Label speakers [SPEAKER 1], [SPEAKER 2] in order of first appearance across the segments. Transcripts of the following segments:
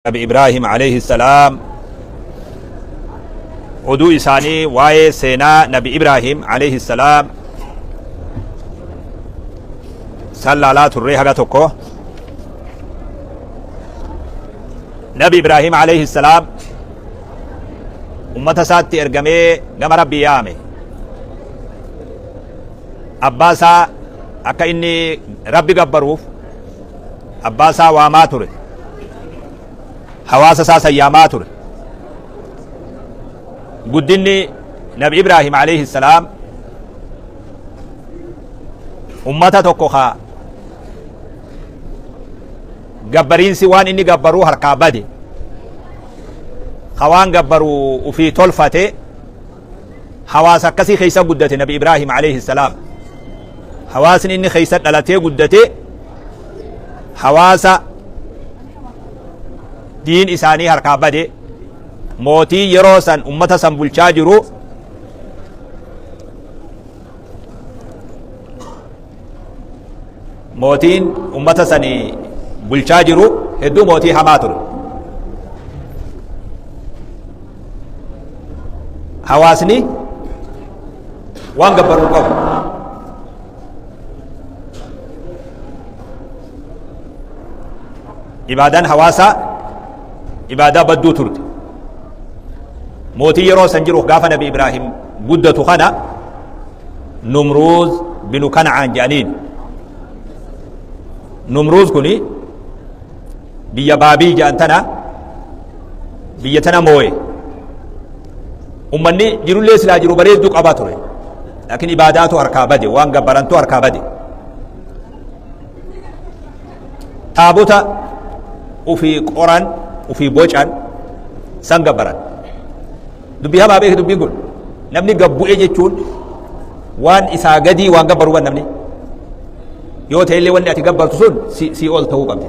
[SPEAKER 1] نبي إبراهيم عليه السلام ودو إساني واي سينا نبي إبراهيم عليه السلام صلى الله تريها توكو نبي إبراهيم عليه السلام أمة ساتي إرقمي قم ربي يامي أباسا أكا إني ربي قبروف أباسا واما تري حواس ساسا ياما تري قدني نبي إبراهيم عليه السلام أمتا توكوخا قبرين سوان إني قبرو هركا بدي خوان قبرو وفي طلفته حواس كسي خيسا قدتي نبي إبراهيم عليه السلام حواس إني خيسا دلتي قدتي حواس دين إساني هركا بدي موتي يروسا أمتا سنبولشا جرو موتين أمتا سني بولشا جرو هدو موتي حماتر حواسني وان قبرو قبر إبادان حواسا إبادة بدو ترد موتي يرو سنجرو غافا نبي إبراهيم قدة خنا نمروز بن كنعان جانين نمروز كني بيا بابي جانتنا بيا تنا موي أمني جرو ليس لا جرو بريد دوك أباتوري لكن إباداته أركابدي وان قبرانتو أركابدي تابوتا وفي قران وفي بوجان سنقبران dubbii hamaa beeke dubbiin kun namni gabbu'ee jechuun waan isaa gadii waan gabbaru waan namni yoo ta'e illee wanni ati gabbartu sun si ol ta'uu qabdi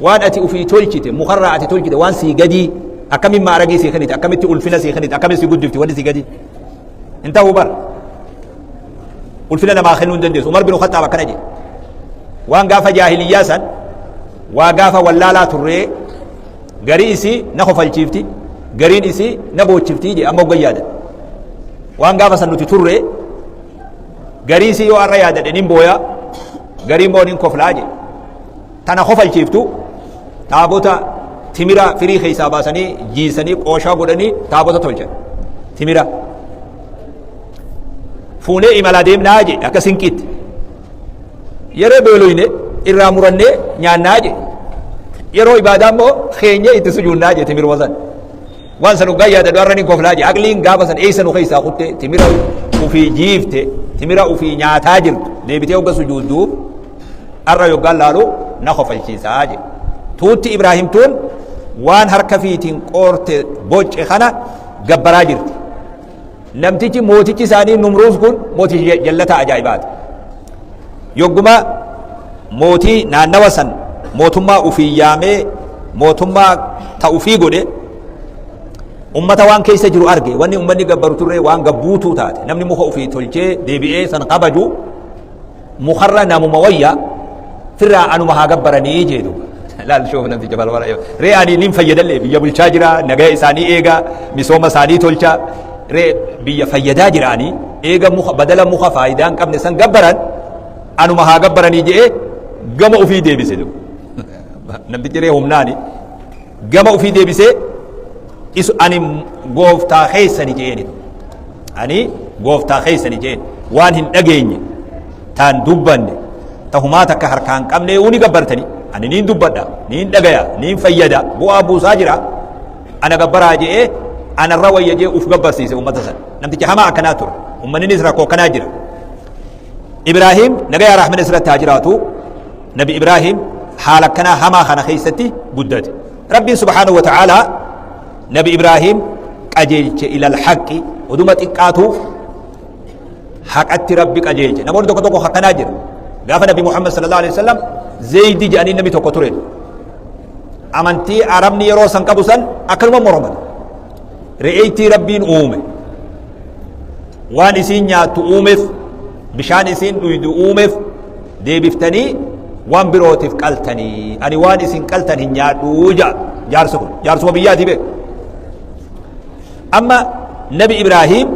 [SPEAKER 1] waan ati ufii tolchite mukarraa ati tolchite waan sii gadii akkamin maaragii sii kanite akkamitti ulfina sii kanite akkamin sii guddifti wanni sii gadii hin ta'uu bar ulfina namaa kennuu hin dandeessu Umar bin Khattaab akkana jedhe waan gaafa jaahiliyyaa san waa gaafa wallaalaa turree garii isii na kofalchiifti gariin isii na boochiftii je amma ogayyaada waan gaafa san nuti turre garii isii yoo arra yaadadhe nin booya gariin boo nin koflaa je tana kofalchiiftu taabota timira firii keeysaa baasanii jiisanii qooshaa godhanii taabota tolchan timira fuunee imalaa deemnaa je akka sinqiitti yeroo beeloyne irraa murannee nyaannaa je yeroo ibaadaa immoo keenya itti sujuunnaa je timir wasan waan san ugaa yaadadu arra nin koflaa je aqliin gaafa san eeysan u keeysaa kutte timira ufii jiifte timira ufii nyaataa jirtu deebitee hogga sujuudduuf arra yoggaan laalu na kofalchiisaa je tuutti ibraahimtuun waan harka fiitiin qoorte bocce kana gabbaraa jirti namtichi mootichi isaanii numruus kun mootichi jallata ajaa'ibaati yogguma mootii naannawa san mootummaa ufii yaamee mootummaa ta ufii godhe ummata waan keessa jiru arge wanni ummanni gabbaru turre waan gabbuutuu taate namni muka ufii tolchee deebi'ee san qabaju mukarra namuma wayya firraa anuma haa gabbaranii jedhu laal shoof namticha balbala ree ani nin fayyadalle biyya bulchaa jira nagaya isaanii eega misooma isaanii tolcha ree biyya fayyadaa jiraanii eega muka badala muka faayidaa hin qabne san gabbaran anuma haa gabbaranii jedhee gama ufii deebise namtichi ree humnaani gama ufii deebisee isu ani gooftaa keessani jeeni ani gooftaa keessani jeeni waan hin dhageenye taan dubbanne tahumaa takka harkaan qabne uni gabbartani ani niin dubbadha niin dhagaya niin fayyada bu'aa buusaa jira ana gabbaraa jee anarra wayya jee uf gabbarsiise ummata san namtichi hamaa akkanaa ture ummanninis rakkoo akkanaa jira Ibraahim nagayaa rahmana isirratti haa jiraatu nabi Ibraahim haala akkanaa hamaa kana keessatti guddate rabbiin subhaanahu wa ta'aalaa نبي إبراهيم قجيلش إلى الحق ودوما تقاتو حقت ربك قجيلش نمون دوكو دوكو حق ناجر قاف نبي محمد صلى الله عليه وسلم زيد جاني نبي توكو تورين أمنتي عربني يروسن كبسن أكلم مرمد رئيتي ربين أومي وان إسين ياتو أومف بشان إسين دويدو أومف دي بفتني وان بروتف قلتني أني وان إسن قلتني نيادو جارسكم بياتي بك أما نبي إبراهيم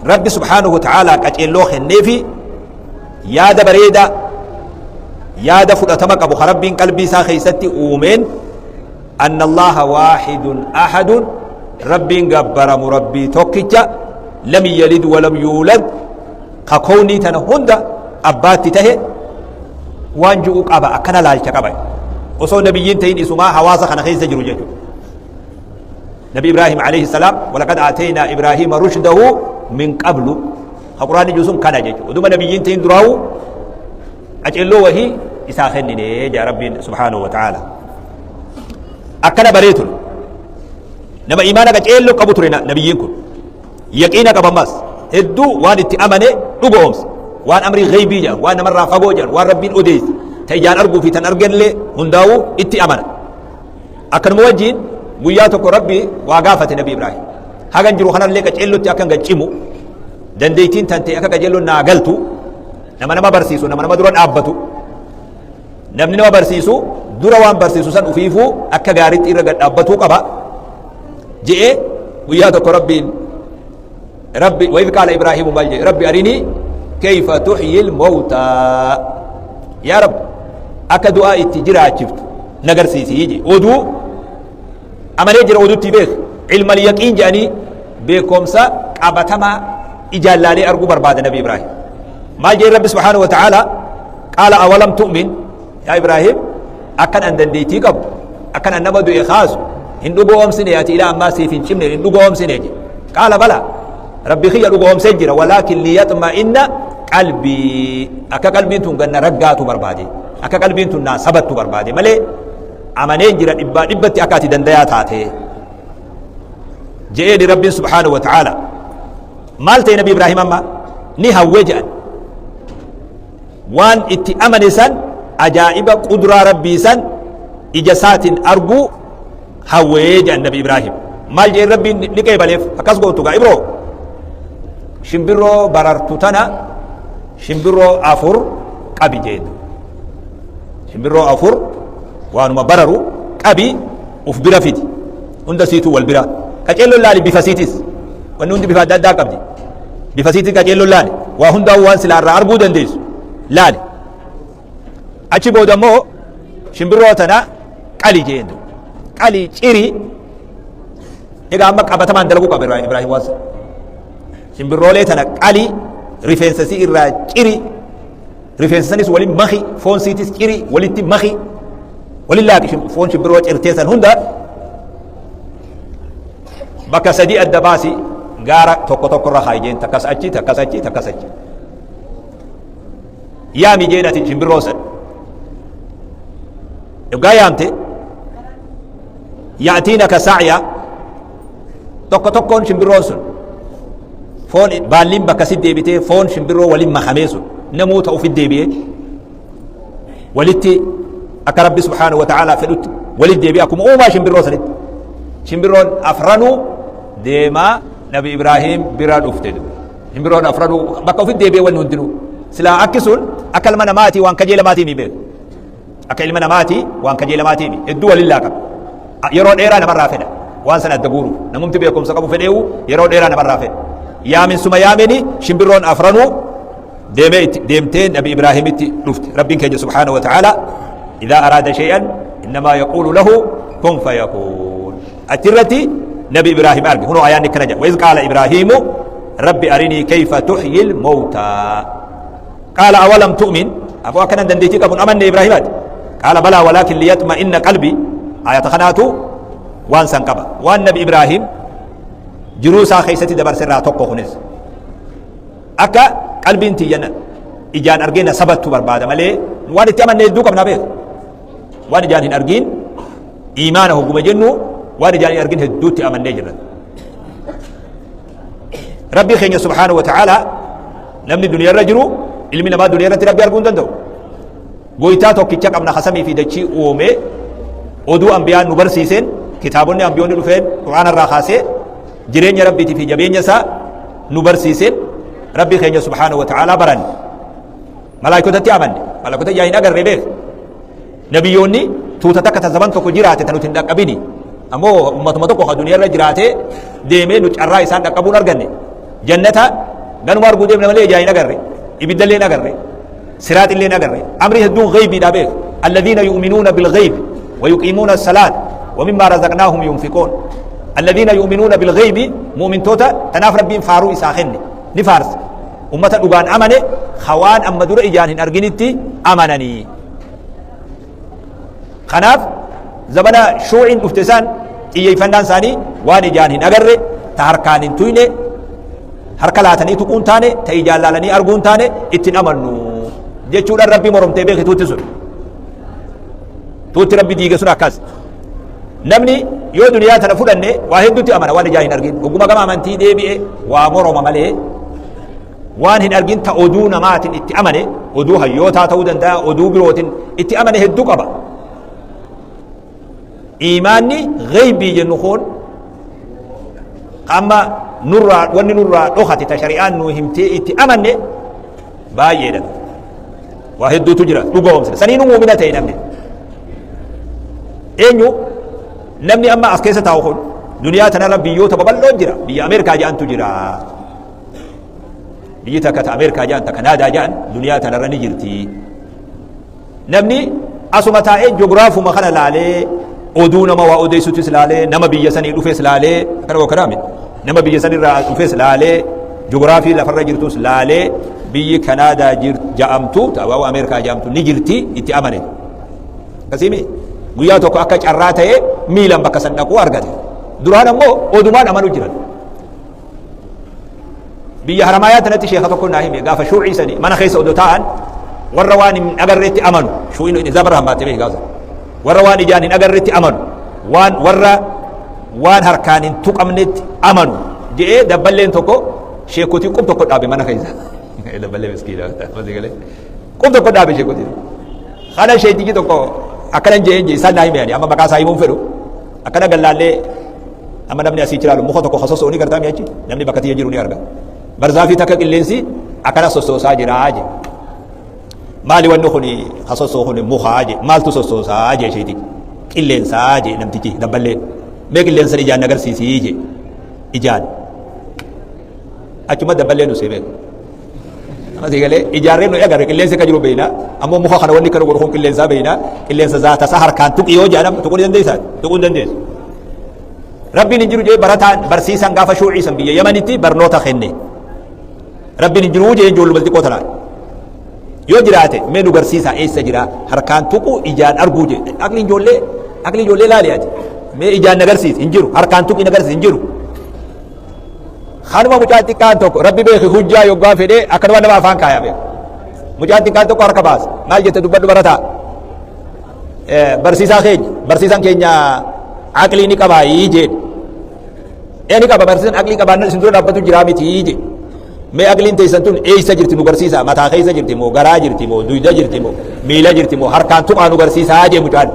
[SPEAKER 1] رب سبحانه وتعالى قجل له النفي ياد بريدا ياد فتتمك أبو خرب قلبي ساخيستي أومين أن الله واحد أحد رب جبر مربي توكيجا لم يلد ولم يولد ككوني تنهند أبات تهي وانجو قبا أكنا لالك قبا وصو نبيين تين اسمها حواسا خنا خيس جرو جيجو نبي إبراهيم عليه السلام ولقد آتينا إبراهيم رشده من قبل القرآن جوسم كان جيجو ودوما نبيين تين دراو أجلو وهي إساخني يا ربي سبحانه وتعالى أكنا بريتون نما إيمانك أجلو قبطرنا نبيينكم يقينك بمس هدو وان اتأمني نقومس وان أمري غيبي جان وان مرة فقو جان وان ربين أديس تيجان أرقو في تنرقن لي هنداو اتأمن أكن موجين بياتك ربي وقافة نبي إبراهيم هاگان جرو خنر لك أجلو تأكن قجمو دنديتين تنتي أكا أجلو ناقلتو نما برسيسو نما دران أبتو نما برسيسو دروان برسيسو سن أفيفو أكا غارت إرقل أبتو قبا جئ وياتك ربي وإذ قال إبراهيم مالجي ربي أريني كيف تحيي الموتى يا رب أكا دعاء التجرى شفت نقر سيسي يجي ودو أما نجر ودو تبيخ علم اليقين جاني بكمسا قابتما إجالالي أرقو برباد نبي إبراهيم مالجي رب سبحانه وتعالى قال أولم تؤمن يا إبراهيم أكن أندن ديتي قب أكن أنما دو إخاز هندو قوم سنياتي إلى أما سيفين شمني هندو قوم سنياتي قال بلا ربي خير قوم سجرة ولكن ليطمئن قلبي أكا قلبي تنقن رقاتو بربادي أكا قلبي تنقن سبتو بربادي ملي أمانين جرى إبتي أكاتي دنديات هاتي جئي لربي سبحانه وتعالى مالتي نبي إبراهيم أما نها وجأن وان اتي أمني سن أجائب قدرة ربي سن إجسات أرجو هويج النبي إبراهيم مال جي ربي لكي بلف أكاس قوتو إبرو شمبرو بررتو تنا شمبرو أفر قبي جيد شمبرو أفر وانما بررو قبي وفبرا فيدي هند سيتو والبرا كجلو لالي بفاسيتيس ونند بفادات دا قبدي بفاسيتيس كجلو لالي وهند وان سلا أربو دنديس لالي أشي بودمو شمبرو تنا قلي جيد قلي چيري إذا أمك أبتمان دلقو قبر إبراهيم واس شمبرولي تنا قلي ريفنسسي إرى چيري ريفنسسنس ولي مخي فون سيتيس چيري ولي تي مخي ولي لاك فون شمبرو چرتيسان هندا بكا سدي الدباسي غارة توكو توكو رخاي جين تكاس أجي تكاس أجي تكاس أجي يامي جينة شمبروسن يبقى يامتي يأتينك سعيا توكو توكون شمبروسن فون بالين بكسيد ديبيتي فون شمبرو ولين مخميسو نموت أو في الديبيه ولتي أكرب سبحانه وتعالى فلت ولد ديبي أكم أوما شمبرو سنت شمبرون أفرنو ديما نبي إبراهيم براد أفتدو شمبرون أفرنو بكو في الديبيه ونهدنو سلا أكسون أكل من ماتي وان كجيل ماتي مي بيك أكل من ماتي وان كجيل ماتي مي الدول لله كم يرون إيران مرافنا وان سنة دقورو نممت بيكم سقفوا فديو يرون إيران مرافنا يا من سما يامني شمبرون أفرنو ديمتين نبي إبراهيم رفت ربك سبحانه وتعالى إذا أراد شيئا إنما يقول له كن فيكون أترتي نبي إبراهيم أربي هنا آيان كنجا وإذ قال إبراهيم ربي أرني كيف تحيي الموتى قال أولم تؤمن أبو أكنا دنديتك أبو أمن إبراهيم قال بلى ولكن ليطمئن قلبي آية خناتو وان سنقبا وان نبي إبراهيم جروسا خيستي دبر سرا توقو خنس أكا قلبي انتي ينا إجان أرجينا سبت بربادة مالي وان تيامن ندوك ابن أبيه وان جان أرجين إيمانه قم جنو وان جان أرجين هدوتي أمن نجر ربي خيني سبحانه وتعالى لمن الدنيا الرجل علمنا ما دنيا ربي أرجون دندو قويتاتو كيتشاك أمنا خسمي في دجي أومي ودو أنبياء نبرسيسين كتابون أنبياء نلفين قرآن الراخاسي جرين ربي في جبين يسا نبرسيسين ربي خيني سبحانه وتعالى بران ملائكة تتعمل ملائكة جاين أقر ربيك nabiyyoonni tuuta takka tazaban tokko jiraate tan nuti hin dhaqqabini ammoo ummatuma tokko ka duniyaa irra jiraate deemee nu carraa isaan dhaqqabuun arganne jannata ganuma arguu deemne malee ijaa hin agarre ibiddallee hin agarre siraaxillee hin agarre amri hedduun ghaybiidha beek alladhiina yu'minuuna bilghayb ويقيمون الصلاة ومما رزقناهم ينفقون الذين يؤمنون بالغيب مؤمن توتا تناف ربين فارو إساخن نفارس أمة الأبان أمني خوان أما دور إجانهن أرغنتي أمنني خناف زبنا شوعين افتسان إيي فندان ساني وان إجانهن أغر تهركان تويني هركلاتني تكون تاني تيجالالني أرغون تاني اتن أمنو جيشون الربي مرمتي بيخي توتسون توتي ربي ديغا سن اكاس نمني يو دنيا تنا فدنه واحد دوتي امانه وان جاهين ارغين وغما غما امانتي ديبي وامرو ممله وان هن ارغين تا اودو نمات اتي امانه اودو هيوتا تودن دا اودو بروتين اتي امانه هدو قبا ايماني غيبي ينخون اما نورا ون نورا دوخاتي تشريعان نو همتي اتي امانه بايدا واحد دو تجرا دوغوم سنين مؤمنتين نمني eenyu namni amma as keessa taa'u kun duniyaa tanarra biyyoota babal'oon jira biyya Ameerikaa jedhantu jira biyyi takka ta Ameerikaa jedhan ta Kanaadaa jedhan duniyaa tanarra ni jirti namni asuma taa'ee joogiraafuma kana laalee oduu nama waa odeessutis laalee nama biyya sanii dhufes laalee kana wakaraame nama biyya sanirraa dhufes laalee joogiraafii lafarra jirtus laalee biyyi Kanaadaa jedhamtu ta'uu Ameerikaa jedhamtu ni jirti itti amane akkasimi guyyaa tokko akka carraa ta'e miilan bakka san dhaquu argate duraan ammoo odumaan amanuu jiran biyya haramaayaa tanatti sheekha tokko naa hime gaafa shuucii sani mana keessa odoo ta'an warra waan hin agarreetti amanu shuuciin zabara hammaate beek gaafa warra waan ijaan hin agarreetti amanu warra waan harkaan hin tuqamnetti amanu jedhee dabballeen tokko sheekotii qub tokko dhaabe mana keessa dabballee miskiina qub tokko dhaabe sheekotii kana sheetiki tokko akkana jeenje isaan naa hime amma maqaa isaa himuun fedhu akkana gallaallee amma namni asii jiraalu muka tokko hasosoo ni gartaa mi'achi namni bakka tiyya jiru ni arga barzaafii takka qilleensi akkana sossoosaa jiraa je maali wanni kun hasosoo kun mukaa je maaltu sossoosaa je isheeti qilleensaa je namtichi dabballeen mee qilleensan ijaan agarsiisii je ijaan achuma dabballeen usee beeku amasi galee ijaarreen nuyi agarre qilleensi akka jiru beeyna ammoo muka kana wanni kana godhu kun qilleensaa beeyna qilleensa zaata isaa harkaan tuqi yoo jedham tuquu ni dandeessaa tuquu hin dandeessu rabbiin hin jiru jee barataan barsiisan gaafa shuuciisan biyya yamanitti barnoota kenne rabbiin hin jiru jee ijoollu balxiqoo tanaan yoo jiraate mee nu barsiisaa eessa jira harkaan tuqu ijaan arguu jee aqli ijoollee laaliyaati mee ijaan nagarsiis hin jiru harkaan tuqi nagarsiis hin jiru kanuma mucaan xiqqaan tokko rabbi beeki hujjaa yoggaa fedhee akkanuma nama afaan kaayaa beeku mucaan xiqqaan tokko harka baasa maal jette dubbadhu barataa barsiisaan keenya aqlii ni qabaa jedhe ni qaba barsiisaan aqlii qabaannan isin dura dhaabbatu jiraa miti jedhe mee aqliin teessan tun eessa jirti nu barsiisaa mataa keessa jirti moo garaa jirti moo duyda jirti moo miila jirti moo harkaan tuqaa nu barsiisaa jee mucaan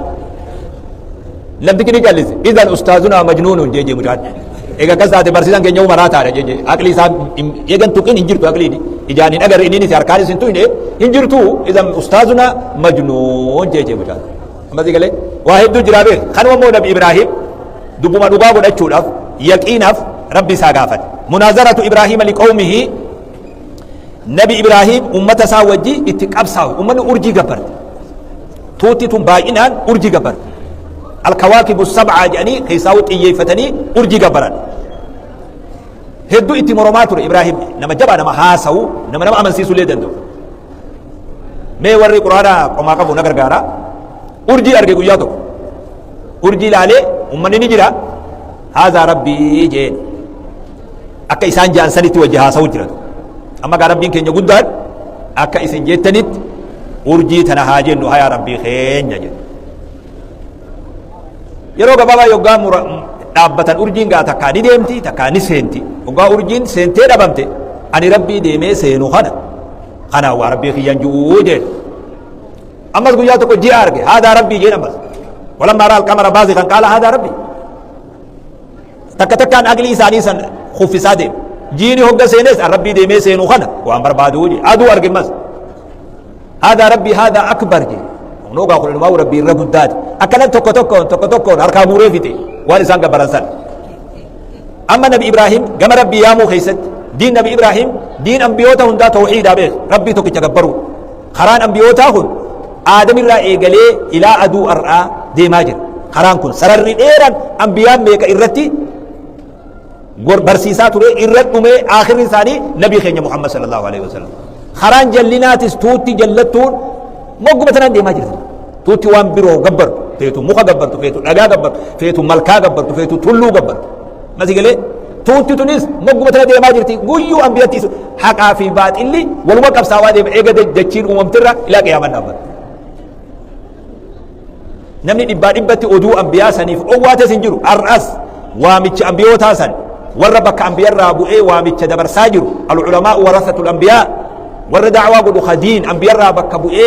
[SPEAKER 1] namti kini callise idan ustaazunaa majnuunun jee mucaan egaa kas taate barsiisaan keenya umaraa taadha jee aqlii isaa eegan tuqin hin jirtu aqliin ijaan hin agarre inni harkaan isin tuyne hin jirtu idan ustaazunaa majnuun jee mucaan ammas galee waa hedduu jiraa beek kanuma moo nabi Ibraahim dubbuma dhugaa godhachuudhaaf yaqiinaaf rabbi isaa gaafate munaazaratu Ibraahiima liqawmihi nabi Ibraahim ummata isaa wajji itti qabsaa'u ummanni urjii gabbarte tuutti tun baay'inaan urjii gabbarte alkawaakibu sab'aa jedhanii keessaa xiyyeeffatanii urjii gabbaran hedduu itti moromaa ture Ibraahim nama jabaa nama haasa'u nama amansiisuu illee danda'u mee warri quraana qomaa qabu na gargaara urjii arge guyyaa tokko urjii ilaalee ummanni ni jira haazaa rabbii jeen akka isaan jaan sanitti wajji haasa'u jiran amma gaa rabbiin keenya guddaan akka isin jettanitti urjii tana haa jennu haa yaa rabbii keenya jedhu yeroo gabaabaa yoggaa dhaabbatan urjiin gaa takkaa ni deemti takkaa ni seenti yoggaa urjiin seentee dhabamte ani rabbii deemee seenu kana waa rabbii kiyyan ji'uu jeen ammas guyyaa tokko ji'a arge haadaa rabbii jeen ammas walammaa raa alqamara baaziqan qaala haadaa rabbii takka takkaan aqlii isaanii san kuffisaa deemu jiini hogga seenes rabbii deemee seenu kana waan barbaaduu je aduu arge mas haadaa rabbii haadaa akbar je نوغا كل ما ربي رغداد اكلن توكو اركابو ريفيتي وان برانسان اما نبي ابراهيم جم ربي يا مو خيست دين نبي ابراهيم دين انبيوته هندا توحيد ابي ربي توكي تكبروا خران انبيوته هن ادم الله ايغلي الى ادو ارا دي ماجر خران كن سرر ديران انبياء ميك ارتي غور برسيسا توري ارتومه اخر انساني نبي خيني محمد صلى الله عليه وسلم خران جلينات توتي جلتون موغبتنا دي ماجر توتي وان بيرو غبر فيتو مخا غبر فيتو دغا غبر فيتو ملكا غبر فيتو تولو غبر ما سيغلي توتي تونس موغبتنا دي ماجر تي غيو انبياتي حقا في بات اللي والوقف سوادي ايغد دجين وممترا الى قيامه نبر نمني دباتي اودو انبياء سنيف اوواته سنجرو الراس وامچ انبيوتا سن وربك انبياء رابو اي وامچ دبر ساجرو العلماء ورثه الانبياء ور دعوا قد خدين انبياء رابك ابو اي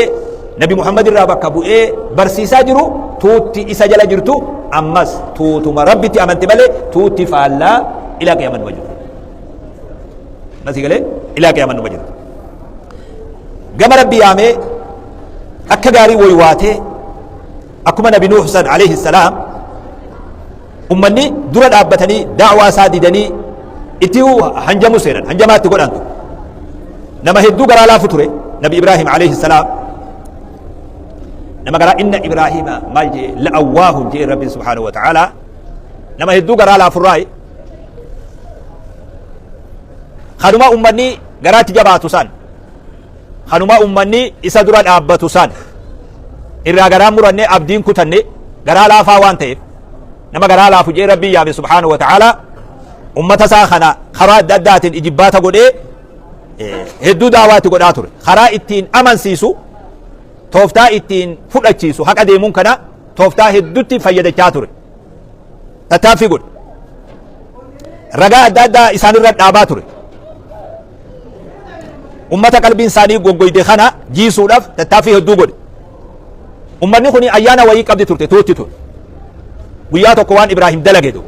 [SPEAKER 1] نبي محمد رابك ابو اي برسيسا جرو توتي اسجل جرتو امس توتو مربتي امنت بله توتي فالا الى قيامه وجه نسيغله الى قيامه وجه جم ربي يامي اكغاري ويواته اكما نبي نوح صلى عليه السلام امني دور دابتني دعوا ساددني اتيو هنجمو سيرن هنجمات غدانتو نما هدو غرا لا فتره نبي ابراهيم عليه السلام نما غرا ان ابراهيم مالجي لاواه جي رب سبحانه وتعالى نما هدو غرا لا فراي خنما امني غرات جباتو سان خنما امني اسدرا دابتو سان irra gara muranne abdiin kutanne gara laafa waan ta'eef nama gara laafu jee rabbi yaame subhanahu wa ta'ala ummata saa kana karaa adda addaatiin ijibbaata godhee hedduu daawaati godhaa ture karaa ittiin amansiisu tooftaa ittiin fudhachiisu haqa deemuun kana tooftaa hedduutti fayyadachaa ture tattaaffii godhe ragaa adda addaa isaanirra dhaabaa ture ummata qalbiin isaanii goggoyde kana jiisuudhaaf tattaaffii hedduu godhe ummanni kuni ayyaana wayii qabdi turte tuutti ture guyyaa tokko waan ibraahim dalage do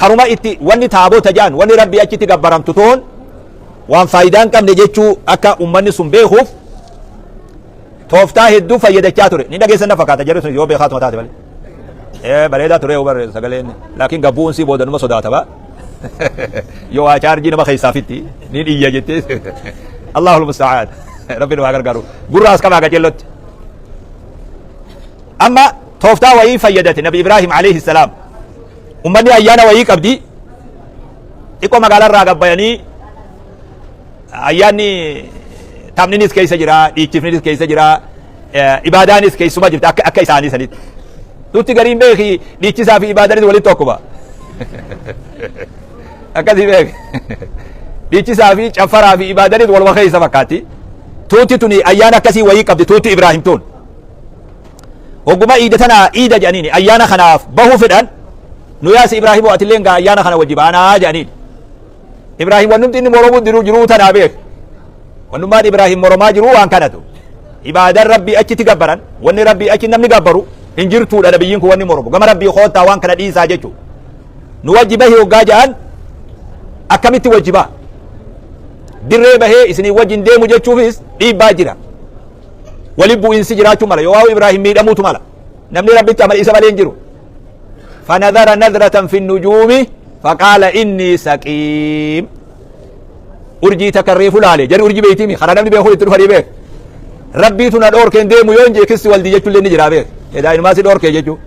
[SPEAKER 1] haruma itti wanni taabota jaan wanni rabbi achitti gabbaramtu toon waan faayidaan qabne jechuu akka ummanni sun beekuuf tooftaa hedduu fayyadachaa ture ni dhageessan na fakkaata jarri sun yoo beekaatuma taate malee bareedaa ture bare sagaleen laakiin gabbuun si booda numa sodaata ba yoo waa chaarjii nama keessaafitti ni dhiyya jettee Allahul musta'aan rabbiin waa gargaaru gurraas qabaa gajellotti amma tooftaa wayii fayyadate nabi ibraahim alayhi salaam ummanni ayyaana wayii qabdi xiqqoo magaalaa irraa gabbayanii ayyaanni taphninis keessa jira dhiichifnis keessa jira ibaadaanis keessuma jirti akka isaanii sanitti nutti gariin beeki dhiichisaa fi ibaadaanis walitti tokkuma akkasii beeki dhiichisaa fi caffaraa fi ibaadaanis waluma keessa fakkaatti tuuti tuni ayyaana akkasii wayii qabdi tuuti ibraahim tuun oguma iida tana iida jedhaniini ayyaana kanaaf bahuu fedhan nu yaasi ibraahim atilleen gaa ayyaana kana wajjibaanaa jedhaniin ibraahim wannumti inni moromuu jiruu tanaa beek wannummaan ibraahim moromaa jiruu waan kanatu ibaadan rabbii achitti gabbaran wanni rabbii achi namni gabbaru hin jirtuudha nabiyyiin kun wanni moromu gama rabbii koottaa waan kana dhiisaa jechuu nu wajji bahee hoggaa jedhan akkamitti wajjiba dirree bahee isinii wajjin deemu jechuufis dhiibbaa jira wali bu'insi jiraachuu mala yoo ibraahim miidhamuutu mala namni rabbitti amal isa malee hin jiru fanadhara nadratan fi nujuumi faqaala innii saqiim urjii takka reefu laale jari urjii beeytimi kana namni beeku itti dhufanii beek rabbiitu na dhoorkeen deemu yoo injee kisti waldi jechuullee ni jira beek edaa'inumaasi dhoorkee jechuu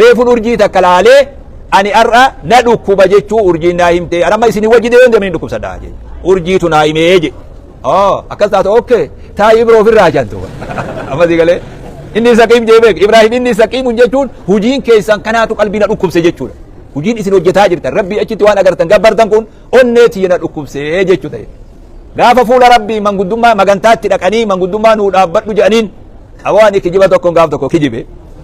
[SPEAKER 1] reefun urjii takka laalee ani ar'a na dhukkuba jechuu urjiin naa himtee anamma isinii wajji deeyoon deemanii dhukkubsadhaa je urjiitu naa himee je akkas taatu okay taa'ii biroo ofirraa jantu ammasii galee inni saqiim jee beek ibraahim inni saqiimun jechuun hujiin keessan kanaatu qalbii na dhukkubse jechuudha hujiin isin hojjetaa jirtan rabbii achitti waan agartan gabbartan kun onnee tiyya na dhukkubsee jechuu ta'e gaafa fuula rabbii manguddummaa magantaatti dhaqanii manguddummaa nuu dhaabbadhu jedhaniin awaan kijiba tokkon gaaf tokko kijibe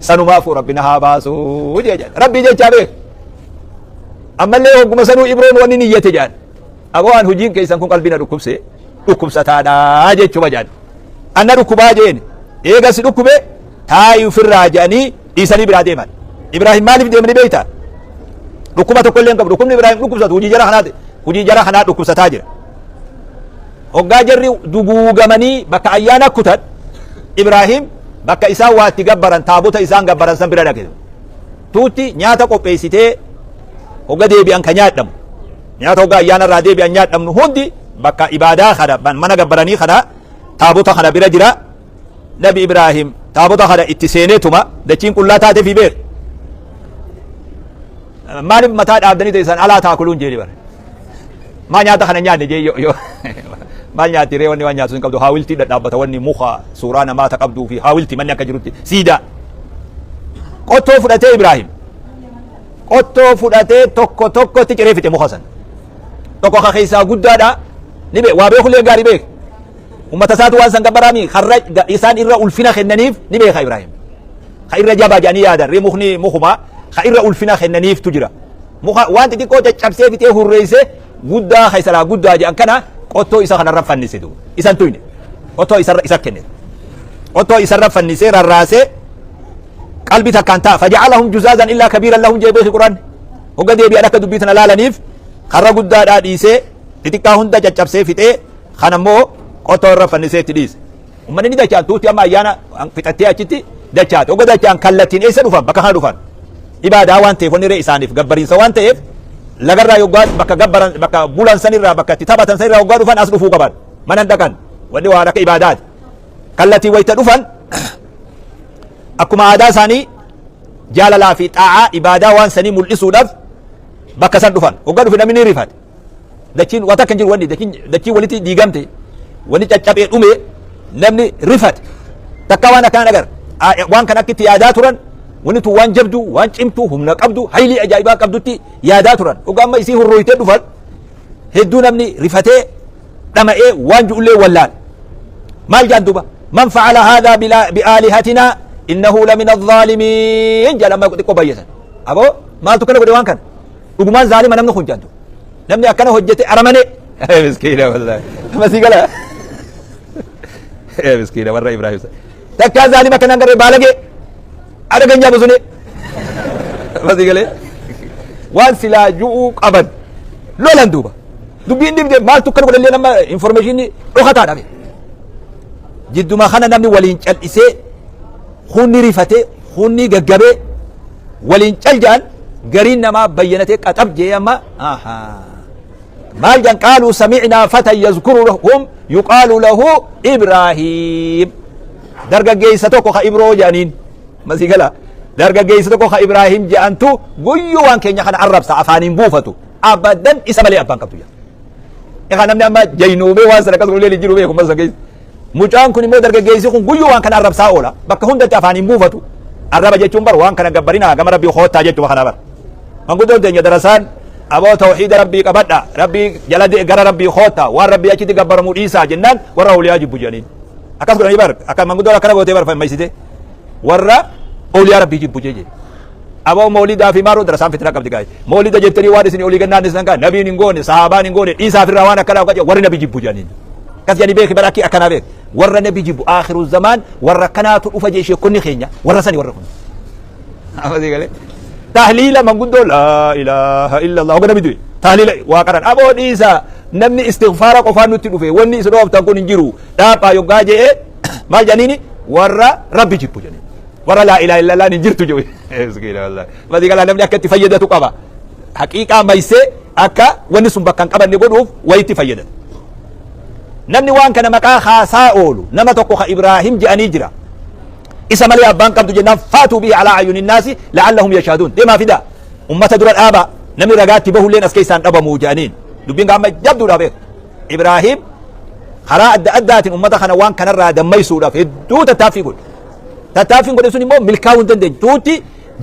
[SPEAKER 1] sanumaafuu rabbi na haa baasuu jee rabbii jechaa beek ammallee hogguma sanuu ibroon wanni niyyate jedhan awaan hujiin keessan kun qalbii na dhukkubsee dhukkubsataadhaa jechuma jedhan anna dhukkubaa jeen eegasi dhukkube taa'ii ofirraa jedhanii dhiisanii biraa deeman ibraahim maaliif deemanii beeyta dhukkuba tokko illee hin qabu dhukkubni ibraahim dhukkubsatu hujii jara kanaa dhukkubsataa jira hoggaa jarri duguugamanii bakka ayyaana kutan ibraahim bakka isaan waa itti gabbaran taabota isaan gabbaran san bira dhaqe tuutti nyaata qopheessitee hogga deebi'an ka nyaadhamu nyaata hogga ayyaana irraa deebi'an nyaadhamnu hundi bakka ibaadaa kana mana gabbaranii kana taabota kana bira jira nabi Ibraahim taabota kana itti seeneetuma dachiin qullaa taate fi beek maaliif mataa dhaabdanii ta'e alaa taakuluun jeeli bara maa nyaata kana nyaanne jee yoo maal nyaatti ree wanni waan nyaatu hin qabdu haawiltii dhadhaabbata wanni muka suuraa namaata qabduu fi haawiltii manni akka jirutti siidaa qottoo fudhatee Ibraahim qottoo fudhatee tokko tokkotti ciree fixe muka san tokko ka keessaa guddaadha ni beek waa beekullee gaarii beek ummata isaatu waan san gabbaraami karra isaan irra ulfina kennaniif ni beeka Ibraahim ka irra jabaa jedhanii yaadan ree mukni mukuma ka irra ulfina kennaniiftu jira muka waan xixiqqoo caccabsee fixee hurreeyse guddaa kaysalaa guddaa jedhan kana qottoo isa kanarra fannise du isan tuyne qottoo isa kenne qottoo isarra fannise rarraase qalbi takkaan ta'a faja'alahum juzaazan illaa kabiiran lahum jee beeki quraan hogga deebi'an akka dubbii tana laalaniif karra guddaadhaa dhiisee xixiqqaa hunda caccabsee fixee kanammoo qottoo irra fannisee itti dhiise ummanni ni dachaan tuuti amma ayyaana fixattee achitti dachaate hogga dachaan kallattiin eessa dhufan bakka kana dhufan ibaadaa waan ta'eef wanni ree isaaniif gabbariinsa waan ta'eef lagarraa yoggaan bakka gabbaran bakka bulan sanirraa bakka itti taphatan sanirraa yoggaa dhufan as dhufuu qaban manan dhaqan wanni waan akka ibaadaati kallattii wayta dhufan akkuma aadaa isaanii jaalalaa fi xaa'aa ibaadaa waan sanii mul'isuudhaaf bakka san dhufan hoggaa dhufe namni ni rifate dachiin waan takka hin jiru wanni dachiin walitti diigamte wanni caccabee dhume namni rifate takka waan akkaan agar waan kan akkitti yaadaa turan wanni tun waan jabdu waan cimtu humna qabdu haylii ajaa'ibaa qabdutti yaadaa turan hoggaa amma isii hurrooytee dhufan hedduu namni rifatee dhama'ee waan ju'ullee wallaan maal jaan duba man facala haadaa biaalihatinaa innahu lamin alzaalimiin jedhama xiqqoo bayyesan aboo maaltu kana godhe waan kana dhugumaan zaalima namni kun jaantu namni akkana hojjete aramane miskiina wallahi masii gala miskiina warra Ibraahim takkaa zaalima kanan garee baalagee ada ganyaa bosone masii galee waan silaa ju'uu qaban lolan duuba dubbiin dhibde maaltu kana godhallee nama informationni dhokataa dhabe jidduma kana namni waliin cal'isee hunni rifate hunni gaggabee waliin caljaan gariin namaa bayyanatee qaxab jee amma maal jan qaaluu samicnaa fatan yazkuruhum yuqaalu lahu Ibraahim dargaggeessa tokko ka Ibroo jedhaniin masii gala dargaggeessa tokko ka Ibraahim jedhantu guyyuu waan keenya kana arrabsa afaaniin buufatu abadan isa malee abbaan qabdu jedha egaa namni amma jaynuubee waan sana akkasuma illee jiru beeku masa keessa mucaan kun immoo dargaggeessi kun guyyuu waan kana arrabsaa oola bakka hundatti afaaniin buufatu arraba jechuun bar waan kana gabbarina gama rabbii hoottaa jechuma kana bar manguddoon teenya darasaan aboo tawxiida rabbii qabadha rabbii jala gara rabbii hoottaa waan rabbii achitti gabbaramuu dhiisaa jennaan warra awliyaa jibbu jedhaniin akkas godhanii bar akka manguddoon akkana gootee bar fammaysite warra awliyaa rabbii jibbu jee aboo mawlidaa fi maaroo darasaan fitina qabdi gaa'e mawlida jettanii waan isin olii gannaan isan kaa nabiin hin goone sahabaan hin goone dhiisaaf irraa waan akkana warri nabi jibbu jedhaniin kas jedhanii beeki bara akki akkana beek warra nabi jibbu aakhiru zamaan warra kanaatu dhufa jee sheekonni keenya warra sani warra kun amasi galee tahliila manguddoo laa ilaaha illa allah hoga nabi du'e tahliila waa qaran aboo dhiisa namni istighfaara qofaan nutti dhufe wanni isin dhooftan kun hin jiru dhaaphaa yoggaa jee maal jedhaniini warra rabbi jibbu jedhanii warra laa ilaaha illa allah hin jirtu jee miskiina wallahi amasi galaa namni akka itti fayyadatu qaba haqiiqaa maysee akka wanni sun bakka hin qabanne godhuuf wayitti fayyadatu namni waan kana maqaa haasaa oolu nama tokko ka Ibraahim jedhanii jira isa malee abbaan qabdu jennaan faatuu bihi alaa ayyuni naasi la'allahum yashhaduun deemaa fida ummata dura dhaaba namni ragaatti bahulleen as keessaan dhabamuu jedhaniin dubbiin gaamma jabduudha beeku Ibraahim karaa adda addaatiin ummata kana waan kanarraa dammaysuudhaaf hedduu tattaafii godhe tattaaffiin godhe sun immoo milkaa'uu hin dandeenye tuuti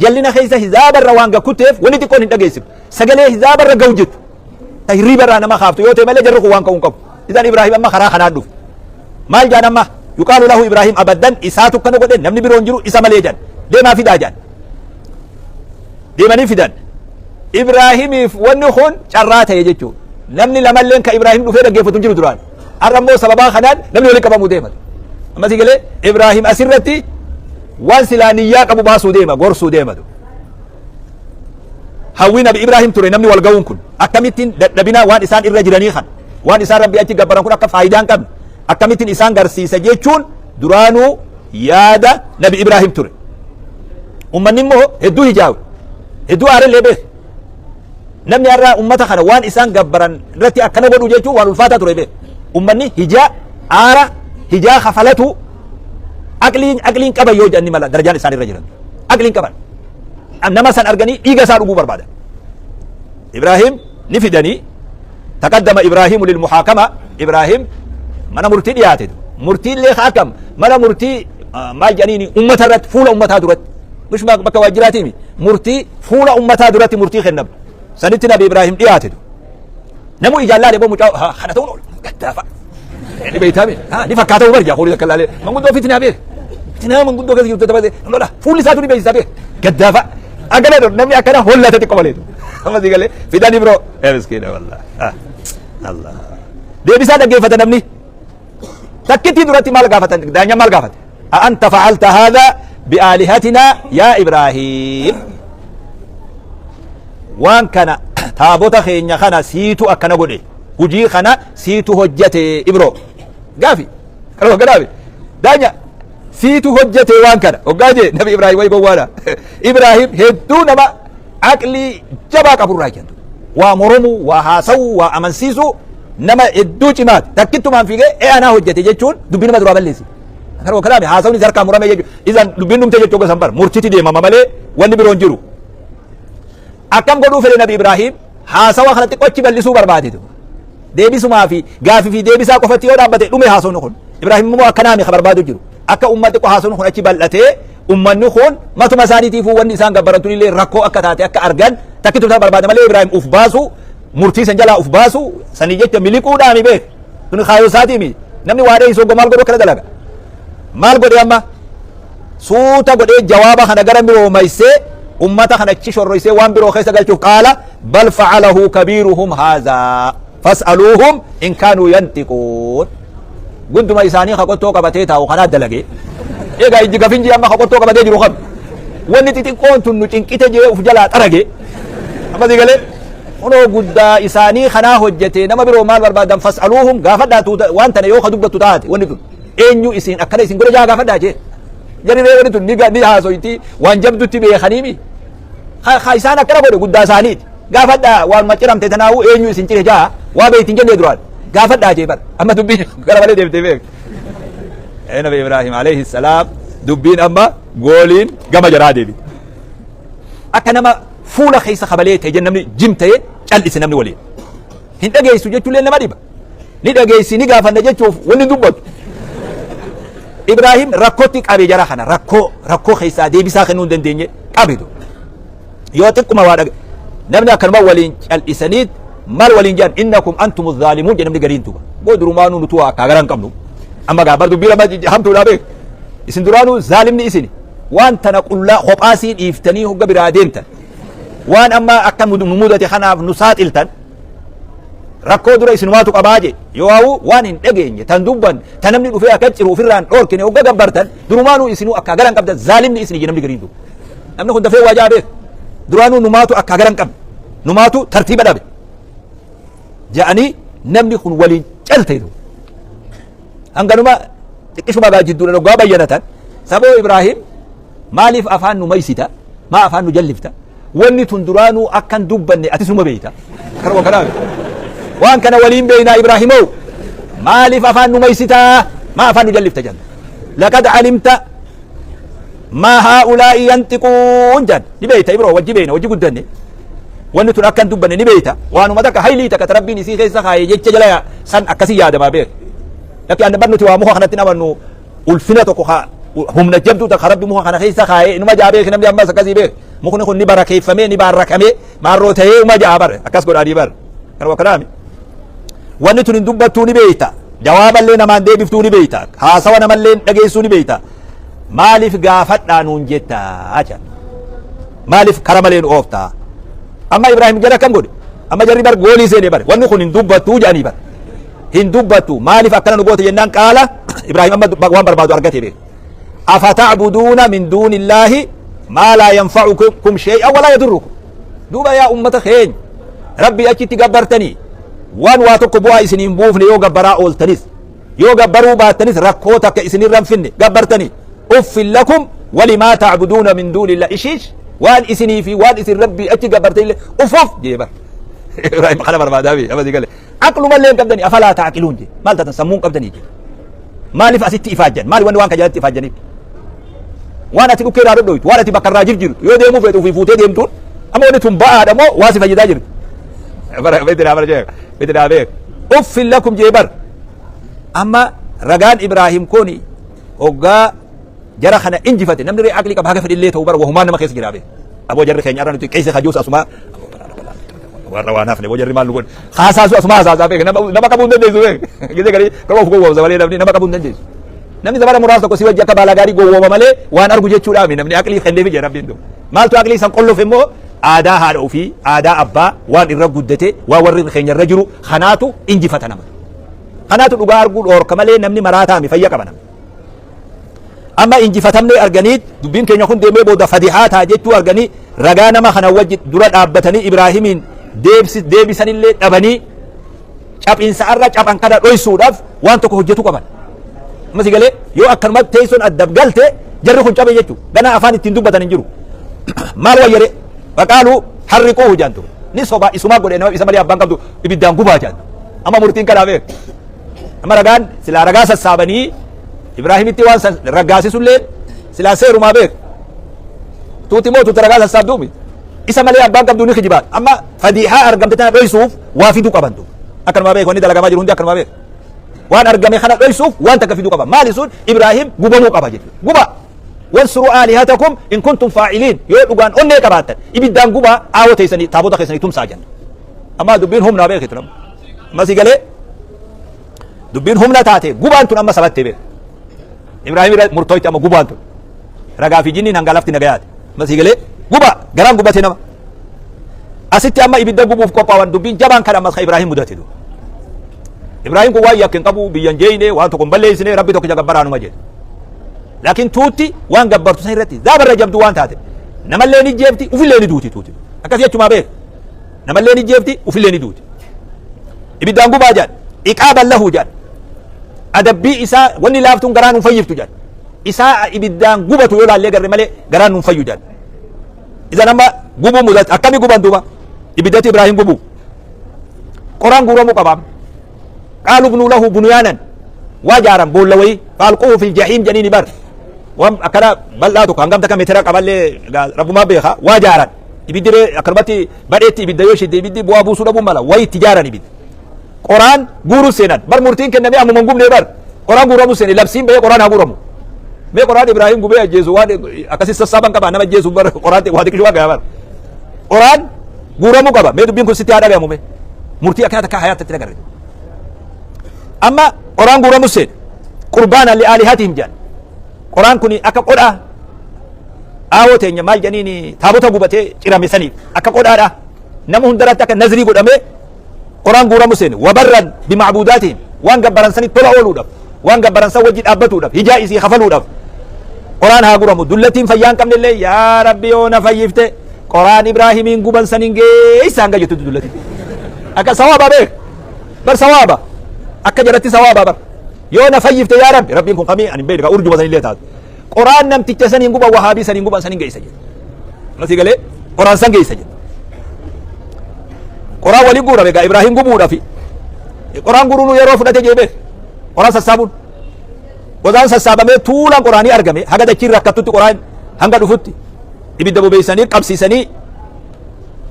[SPEAKER 1] jallina keessa hizaabarra waan gakkuteef wanni xiqqoon hin dhageessifu sagalee hizaabarra gahu jettu ta hirriibarraa nama kaaftu yoo ta'e malee jarri kun waan ka'uu hin qabu idan Ibraahim amma karaa kanaan dhufe maal jaan amma yuqaalu lahu Ibraahim abaddan isaatu kana godhe namni biroon jiru isa malee jaan deemaa fidaa jaan deemanii fidan Ibraahimiif wanni kun carraa ta'e jechuudha namni lamalleen ka Ibraahim dhufee dhaggeeffatu jiru duraan har'a immoo sababaa kanaan namni waliin qabamuu deematu ammasii galee Ibraahim asirratti waan silaa niyyaa qabu baasuu deema gorsuu deematu hawwii nabi Ibraahim ture namni wal ga'uun kun akkamittiin dadhabinaa waan isaan irra jiranii kan waan isaan rabbii achi gabbaran kun akka faayidaa hin qabne akkamittiin isaan garsiisa jechuun duraanuu yaada nabi ibraahim ture ummanni immoo hedduu hijaawe hedduu aarellee beeke namni har'a ummata kana waan isaan gabbaran irratti akkana godhu jechuun waan ulfaataa ture beeke ummanni hijaa aara hijaa kafalatu aqliin qaban yoo jedhani mala darajaan isaan irra jiran aqliin qaban nama san arganii dhiiga isaa dhuguu barbaadan ibraahim ni fidanii taqaddama ibraahimu lilmuhaakama ibraahim mana murtii dhiyaate murtii illee haakam mana murtii maal jedhaniini ummata irratti fuula ummataa duratti mish bakka waajjiraatiimi murtii fuula ummataa duratti murtii kennam sanitti nabi ibraahim dhiyaate namu ijaallaa dhiboo mucaa kana ta'uun gaddaafa ni beeytaami ni fakkaata ubar jaa hoolii akka laalee manguddoo fitnaa beek fitnaa manguddoo keessa jirtu taphate lola fuulli isaatu ni beeksisaa beek gaddaafa akkana namni akkana hollata xiqqoo maleetu amma sigalee fidanii biroo miskiina wallah Allah deebisaa dhaggeeffata namni takkitti duratti maal gaafatan daanya maal gaafate anta fa'alta hadha bi'aalihatina yaa ibraahim waan kana taabota keenya kana siitu akkana godhe hujii kana siitu hojjate ibro gaafi qalama gadaabe daanya siitu hojjate waan kana hoggaaje nabi ibraahim way gowwaadha ibraahim hedduu nama aqlii jabaa qaburraa kentu waa moromu waa haasawu waa amansiisu nama hedduu cimaati takkittumaan fiigee anaa hojjete jechuun dubbii nama duraa balleessi kana kalaame haasawni sarkaa murame jechuun isan dubbiin dhumte jechuu gosan bar murtiti deemama malee wanni biroon jiru akkam godhuu fedhe nabi ibraahim haasawa kana xiqqochi bal'isuu barbaadetu deebisumaa fi gaafii fi deebisaa qofatti yoo dhaabbate dhume haasawni kun ibraahim immoo akkanaami ka barbaadu jiru akka ummanni xiqqoo haasawni kun achi bal'atee ummanni kun matuma isaaniitiifuu wanni isaan gabbaratun illee rakkoo akka taate akka argan takkitu isaa barbaada malee ibraahim uf baasu murtii san jalaa uf baasu sanii jecha miliquudhaami beek kun kaayoo isaatiimi namni waa dheeysoo maal godhu akkana dalaga maal godhe amma suuta godhee jawaaba kana gara miroomaysee ummata kana achi shorroysee waan biroo keessa galchuuf qaala bal facalahu kabiiruhum haazaa fas'aluuhum in kaanuu yantiquun gunduma isaanii ka qottoo qabatee taa'u kanaa dalage egaa ijji gafinji amma ka qottoo qabatee jiru kam wanni xixiqqoon tun nu cinqite jee uf jalaa xarage amma digalee unoo guddaa isaanii kanaa hojjete nama biroo maal barbaadan fas'aluuhum gaafadhaatu waan tana yoo ka dubbattu taate wanni tun eenyu isin akkana isin godhe jaa gaafadhaa jee jariree wanni tun ni haasoyti waan jabdutti beekaniimi ka isaan akkana godhe guddaa isaaniiti gaafadhaa waan maciramte tanaawu eenyu isin cire jaa waa beeytin jennee duraan gaafadhaa jee bar amma dubbiin gara malee deemtee beek nabi ibraahim alayhi salaam dubbiin amma gooliin gama jaraa deebi akka nama fuula keessa kabalee ta'e namni jim ta'e cal'ise namni waliin hin dhageessu jechuullee nama dhiba ni dhageessi ni gaafanna jechuuf wanni dubbatu ibraahim rakkootti qabe jara kana rakkoo keessaa deebisaa kennuu hin dandeenye qabetu yoo xiqquma waa dhaga namni akkanuma waliin cal'isaniit maal waliin jedhan innakum antum zaalimuun jedhe namni gariin tuba boo durumaanuu nutu akka garan qabnu amma gaabar dubbii lama hamtuudha beek isin duraanuu zaalimni isini waan tana qullaa kophaasii dhiiftanii hogga biraa deemtan waan amma akka nu mudate kanaaf nu saaxiltan rakkoo dura isinumaatu qabaaje yoo waan hin dhageenye tan dubban tan namni dhufee akka ciru ofirraan dhoorkine hogga gabbartan durumaanuu isinuu akka garan qabdan zaalimni isini je namni gariin tuba namni kun dafee waajaa beek duraanuu numaatu akka garan qabne numaatu tartiiba dhabe ja'anii namni kun waliin calteetu hanganuma xiqqishuma gaa jidduudha dhoggaa bayyanatan saboo ibraahim maaliif afaan nu maysita maa afaan nu jallifta wanni tun duraanuu akkan dubbanne ati suma beeyta karwa kanaa waan kana waliin beeynaa ibraahimoo maaliif afaan nu maysitaa maa afaan nu jallifta janna laqad calimta maa haa'ulaa'i yantiquun jan ni beeyta ibroo wajji beeyna wajji guddanne wanni tun akkan dubbanne ni beeyta waanuma takka haylii takka rabbiin isii keessa kaayee jecha jala san akkasii yaadamaa beek lakki anna barnuti waa muka kanatti namannu ulfina tokko humna jabduu takka rabbi muka kana keessa kaayee inuma jaa beek namni ammas akkasii beek mukni kun ni barakeeffamee ni baarakamee maarroo ta'ee uma jaa bar akkas godhaanii bar kan wakkanaami wanni tun hin dubbattuu ni beeyta jawaaballee namaan deebiftuu ni beeyta haasawa namallee dhageessuu ni beeyta maaliif gaafadhaa nuun jettaa jan maaliif kara malee nu ooftaa amma ibraahim jara kam godhe amma jarri bar goolii seene bar wanni kun hin dubbattuu jedhanii bar hin dubbattu maaliif akkana nu goote jennaan qaala ibraahim amma waan barbaadu argate beek afatacbuduuna min duuni illaahi maa laa yanfacukum shay'an walaa yadurrukum duuba yaa ummata keenya rabbii achitti gabbartanii waan waa tokko bu'aa isin hin buufne yoo gabbaraa ooltanis yoo gabbaruu baattanis rakkoo takka isinirran finne gabbartanii أف لكم ولما تعبدون من دون الله إيش وان إسني في وان إسن ربي أتي قبرت الله أفف جيبر إبراهيم خلا بربادا بي أبدي قال عقل ما لين قبدني أفلا تعقلون جي مال تتسمون قبدني جي مالي فأسيت إفاجن مالي وان كجالت إفاجن وانا تلو كيرا ربويت وانا تبقى راجل جير يو ديمو فيتو في فوتي ديمتون أما ونتم بقى دمو واسف جدا جير بدنا برجع بدنا بيك أف لكم جيبر أما رجال إبراهيم كوني أوجا جرى خنا إنجفت نمر عقلي كبهاك في الليل توبر وهما نما خيس جرابه أبو جرى خير يارن كيس خجوس أسماء وروانا فني أبو جرى مال لقون خاصة أسماء زازا بيك نما كابون دندز كذا كذي كلام فوق زمالي نما كابون دندز نمني زمان مراد تكو سوى جاك بالاغاري غو مالي وان أرجو جت شلامي نمني عقلي خندي بيجرا بيندو مال تو عقلي سنقول في مو آدا هارو في آدا أبا وان الرب قدته وورد خير الرجل خناتو إنجفت نما خناتو لغار قول أور كمالي نمني مراتا مفيا كمان أما إنجفتمني أرجانيت دبين كي يكون دمي بودا فديحات هاجت أرجاني رجعنا ما خنا وجد دولت أبتني إبراهيمين ديبس اللي أبني شاب إنسان رج شاب أنكار رئيسوداف وان تكو هجتو كمان ما سيقولي يو أكرمت تيسون أدب قلته جرّه شاب يجتو بنا أفاني تندوب بدن ينجرو ما هو يري فقالوا حرقوه جانتو نسوبا إسماء قول إنما إسماء لي أبان قبضو إبدان قبا جان أما مرتين كلامه أما رجان سلا رجاس السابني إبراهيم تيوان رجاسي سلين سلا سير ما بيك توتي موت ترجاس السابدومي إسماء لي أبان قبضو نخجبات أما فديها أرجم تنا رئيسوف وافدو كبندو أكرم ما بيك وني دلقا ما جرون دي أكرم ما بيك وان أرجم خنا رئيسوف وان تكفيدو كبا ما لسون إبراهيم قبنو كبا جد قبا وانصروا آلهتكم إن كنتم فاعلين يقولون أني كباتن إبدان قبا آوة تيسني تابوتا خيسني تم ساجن أما دبين هم نابيك تنم ما سيقالي دبين هم لا تاتي قبا أنتم أما سبت تبير إبراهيم مرتويت أما قبا أنتم رقا في جنين هنقلفت نقيات ما سيقالي قبا قرام قبا تنم أستي أما إبدان قبا في قبا وان دبين جبان كان أما إبراهيم مدتدو إبراهيم قوي يكن قبو بيانجيني وانتو قنبلي سنة ربي توكي جبرانو مجد لكن توتي وان قبرتو سنرتي دابر رجبدو وان تاتي نما اللي نجيبتي وفي اللي ندوتي توتي أكاسي يتشو ما بيك نما اللي نجيبتي وفي اللي ندوتي إبدان قبا جان إقابا له جان أدبي إساء واني لافتون قرانو فيفتو جان إساء إبدان قبتو يولا اللي قرر ملي قرانو فيو جان إذا نما قبو مدت أكامي قبان دوما إبدات إبراهيم قبو قران قرامو قبام قالوا ابنوا له بنيانا واجارا بولوي فالقوه في الجحيم جنين بر وام اكنا بلاتو كان قمت كم ترى قبل رب ما بيخا واجارا يبدي اقربتي بديت يبدي يوشي يبدي بو ابو سودا بملا وي تجارا يبدي قران غورو سنن بر مرتين كن نبي ام منغوم نبر قران غورو سنن لابسين بي قران غورو بي قران ابراهيم غوبي جيسو واد اكاسي سسابن كبا نما جيسو بر قران واد كشوا غبر قران غورو كبا مي دبين كو سيتي ادغا مومي مرتي اكنا تك حياه تتنغر أما قرآن قرآن مسين قربانا لآلهتهم جان قرآن كوني أكا قرآ آوتين يمال جانيني تابوتا قبتي إرامي سنيف أكا قرآ نمهن درات أكا نزري قرآمي قرآن قرآن مسين وبرا بمعبوداتهم وان قبران سنيف طلعوا لودف وان قبران سوجد أبتوا لودف هجائسي خفلوا لودف قرآن ها قرآن دلتين فيان كم لله يا ربي يونا فيفت قرآن إبراهيمين قبان سنين جيسان قجتو دلتين أكا سوابا بيك بر سوابا akka jalatti sawaaba bar yoo na fayyifte yaa rabbi rabbiin kun qamii ani beeka urjuma san illee taatu quraan namticha saniin guba wahaabii saniin guban saniin geessa jedhe nasi galee quraan san geessa jedhe quraan waliin guurame gaa ibraahim gubuudhafi quraan guruunu yeroo fudhate jeebe quraan sassaabuun quraan sassaabamee tuulaan quraanii argame haga dachiin rakkattutti quraan hanga dhufutti ibidda bobeeysanii qabsiisanii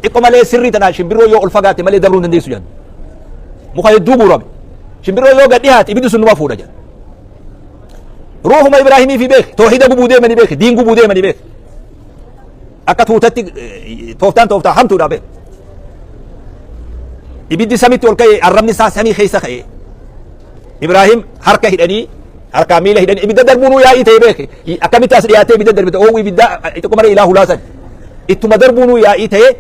[SPEAKER 1] xiqqo malee sirrii tanaa shimbiroo yoo ol fagaate malee dabruu hin dandeessu jedhan muka hedduu guurame shimbiroo yoo gad dhihaate ibiddi sun numa fuudha jedha ruuhuma ibraahimii fi beek toohida gubuu deemanii beek diin gubuu deemanii beek akka tuutatti tooftaa hamtuudha beek ibiddi samitti ol ka'e arrabni isaa samii keessa ka'e ibraahim harka hidhanii harkaa miila hidhanii ibidda darbuunuu yaa'ii ta'e beek akkamitti as dhiyaatee ibidda darbite oo ibidda xiqqoo malee ilaa hulaasan ittuma darbuunuu yaa'ii ta'e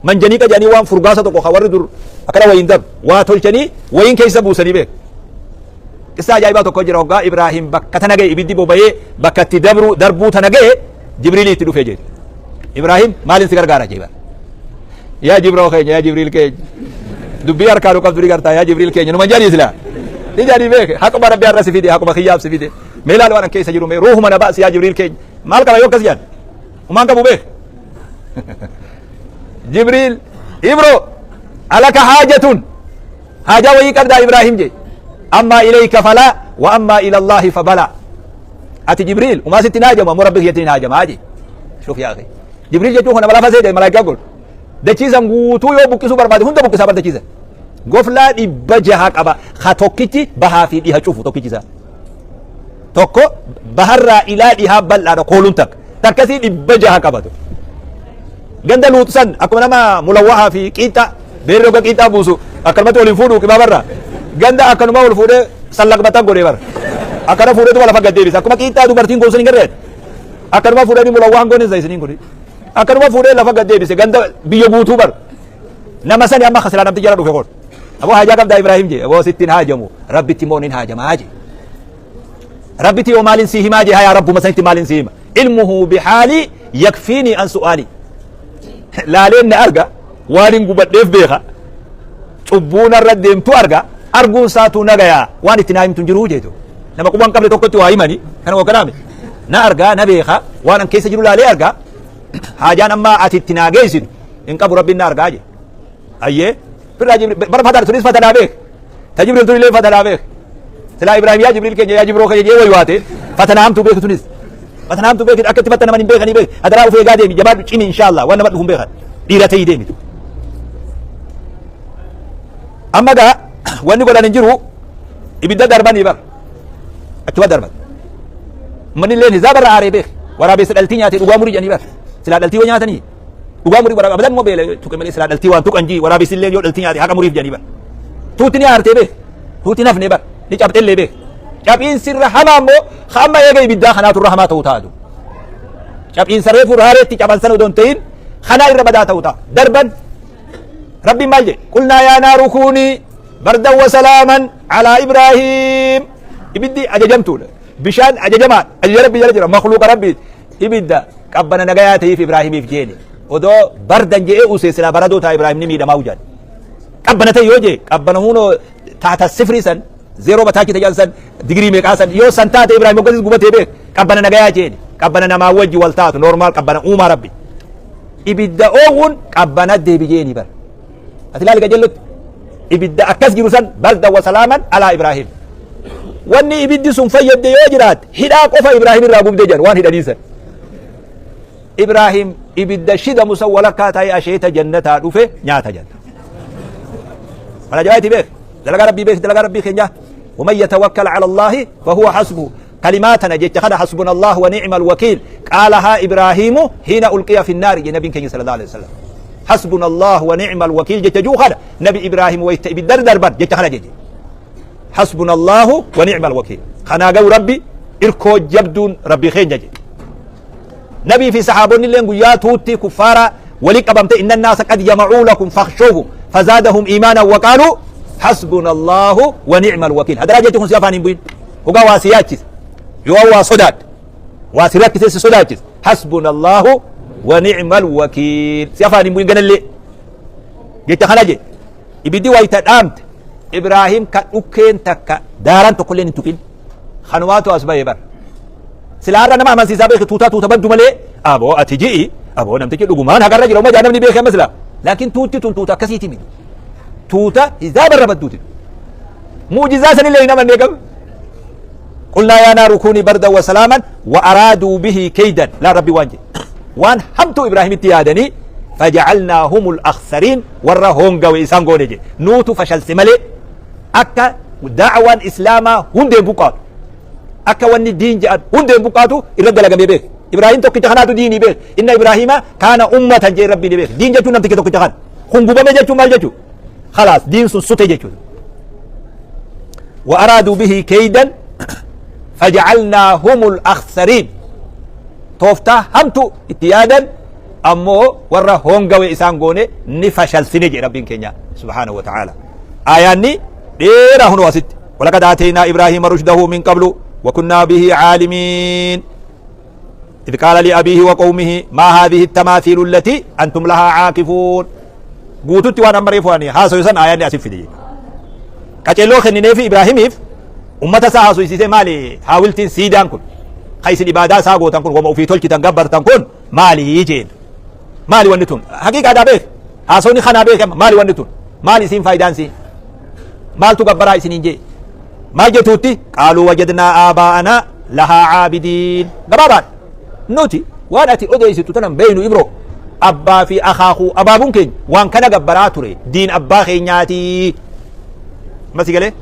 [SPEAKER 1] manjanii qajanii waan furgaasa tokko warri dur akkana wayin darbu waa tolchanii wayin keessa buusanii beek qissa ajaa'ibaa tokko jira hoggaa ibraahim bakka tana ga'e ibiddi boba'ee bakka itti darbuu tana ga'e jibriilii itti dhufee jedhe ibraahim maalin si gargaara jee yaa jibroo keenya yaa jibriil keenya dubbii harkaa dhuqabdu ni gartaa yaa jibriil keenya numan jedhanii silaa ni jedhanii beeke haquma rabbi har'a si fide haquma kiyyaaf si fide ميلال وانا كيس جرو مي روح من بأس يا جبريل كي مالك لا يوكس جان وما كبو به جبريل إبرو ألك حاجة حاجة ويكبدا إبراهيم جي أما إليك فلا وأما إلى الله فبلا أتي جبريل وما ستنا جمع مربك يتنا جمع أجي شوف يا أخي جبريل جتوه أنا بلا فسيد ملايكة يقول دچيزا غوتو يو بكسو برباد هندا بكسا بر دچيزا غفلا دبجها قبا خاتوكيتي بها في ديها شوفو توكيتيزا توكو بحر الى ديها بل على كولون تكسي دبجها قبا غندا لوتسن اكو نما ملوها في قيتا بيرو قيتا بوسو اكلمت ولين فودو كبا برا غندا اكلما ول فودو سلق بتا غوري بر اكنا فودو ولا فغدي بيس اكو قيتا دو برتين غوسن غريت اكلما فودو ملوها غوني زيسنين غوري akkanuma fuudhee lafa gad deebise ganda biyya guutuu bar nama sani amma khasira namti jara dhufe kon aboo haajaa qabdaa Ibraahim jee aboo sittiin haajamu rabbitti moo nin haajamaa jee rabbitti yoo maalin sii himaa jee yaa rabbuma sanitti maalin sii hima ilmuhu bihaali yakfiini an su'aali laaleen na arga waanin gubadheef beeka cubbuun irra deemtu arga arguun saatu nagayaa waan itti naa himtu jiruu jeetu nama quban qabne tokkotti waa himani kana wakanaame na arga na beeka waan an keessa jiru laalee arga hajaan amma ati itti naa geessitu hin qabu rabbiin na argaa je ayyee firraa jibril bara fataa tunis fataa beek ta jibril tun illee fataa beek silaa ibraahim yaa jibril keenya yaa jibroo keenya jee waywaate fatanaa hamtuu beeku tunis fatanaa hamtuu beeku akka itti fatta naman hin beekanii beek adaraa ufee gaa deemi jabaadhu cimi inshaallah waan nama dhufu hin beekan dhiira ta'ii deemitu amma gaa wanni godhan hin jiru ibidda darbanii bar achuma darban manni illee hizaaba irraa aaree beek waraabessa dhaltii nyaatee dhugaa murii jedhanii bar silaa dhaltii wa nyaatanii dhugaa murii waraab abadan moo beela tuqe malee silaa dhaltii waan tuqan jii waraabessi illee yoo dhaltii nyaate haqa muriif jedhanii bar tuuti ni aartee beek tuuti nafne bar ni cabxee illee beek cabxiin sirra hamaa immoo hamma eega ibiddaa kanaatu irra hamaa ta'uu taatu cabxiin sarree furaareetti caban sana odoon ta'in kanaa irra badaa ta'uu ta'a darban rabbiin maal jedhe qulnaa yaa naaru kuunii bardan wa salaaman alaa ibraahim ibiddi ajajamtuudha bishaan ajajamaan ajaja rabbii jala jira makluuqa rabbii ibidda qabbana nagayaa ta'eef ibraahimiif jeene odoo bardan je'ee usee silaa baradoo ta'a ibraahim ni miidhamaa hujaan qabbana ta'e yoo jee qabbana hunoo taata sifrii san zeeroo bataachite jaan san digirii meeqaa san yoo san taate ibraahim hoggasis gubatee beek qabbana nagayaa jeene qabbana namaa wajji wal taatu normaal qabbana uumaa rabbi ibidda oowwun qabbana deebi jeeni bar ati laali gajellotti ibidda akkas jiru san bardan wa salaaman alaa ibraahim wanni ibiddi sun fayyadde yoo jiraat hidhaa qofa ibraahim irraa gubdee jedhan waan hidhaniisan ibraahim ibidda shida musan walakkaa ta'ee asheeta jannataa dhufe nyaata janna mala jawaati beek dalagaa rabbii beek dalagaa rabbii keenya ومن يتوكل على الله فهو حسبه كلماتنا جت خد حسبنا الله ونعم الوكيل قالها إبراهيم حين ألقي في النار نبي كي صلى الله عليه وسلم حسبنا الله ونعم الوكيل جت جو خد نبي إبراهيم ويت بدر دربر جت خد جت حسبنا الله ونعم الوكيل خنا جو ربي إركو جبدون ربي خين جت نبي في صحابون اللي يا توتي كفارا ولك أبمت إن الناس قد جمعوا لكم فاخشوهم فزادهم إيمانا وقالوا حسبنا الله ونعم الوكيل هذا راجع تكون سيافان بين هو واسياتي يوا صداد واسيرات تسس صداد حسبنا الله ونعم الوكيل سيافان بين قال لي جيت خلاجي يبدي ويتدامت إبراهيم كأوكين تكا داران تقولين تكين خنواتو أسباب يبر سلارة نما من سيسابك توتا بدو ملي أبو أتجي أبو نمتكي لقمان هكذا رجل وما جانا من بيخ مثلا لكن توتا كسيتي من توتا إذا بربت توتي معجزات اللي نما نيكم قلنا يا نار كوني بردا وسلاما وأرادوا به كيدا لا ربي وانجي وان حمتو إبراهيم التيادني فجعلناهم الأخسرين ورهم قوي إسان قونيجي نوتو فشل سملي أكا دعوان إسلاما هندي بقات أكا واني دين جاء هندي بقاتو إرد لغم بيك إبراهيم توقي تخناتو ديني بيك إن إبراهيم كان أمة جي ربي بيك دين جاتو نمتك توقي تخن خنقوبة مجاتو مال جاتو خلاص دين سوتي جاتو وأرادوا به كيدا فجعلناهم الأخسرين توفتا همتو اتيادا أمو ورا هونغوي إسان غوني نفشل سنجي ربين كينيا سبحانه وتعالى آياني ديرا هنو واسد ولقد آتينا إبراهيم رشده من قبل وكنا به عالمين إذ قال لأبيه وقومه ما هذه التماثيل التي أنتم لها عاكفون قوتت وانا مريفواني هاسو يسان آياني أسف دي كتلو خنيني في إبراهيم ummata isaa haasuysiisee maali haawiltiin siidaan kun kaisin ibaadaa isaa gootan kun wama ufii tolchitan gabbartan kun maali jeen maali wanni tun haqiiqaadhaa beek haasawni kanaa beek maali wanni tun maali isiin faayidaan sii maaltu gabbaraa isiniin jee maal jetuutti qaaluu wajadnaa aabaa'anaa lahaa caabidiin gabaabaan nuti waan ati odeysitu tanan beeynu ibro abbaa fi akaakuu abaabuun keenya waan kana gabbaraa ture diin abbaa keenyaatii masi galee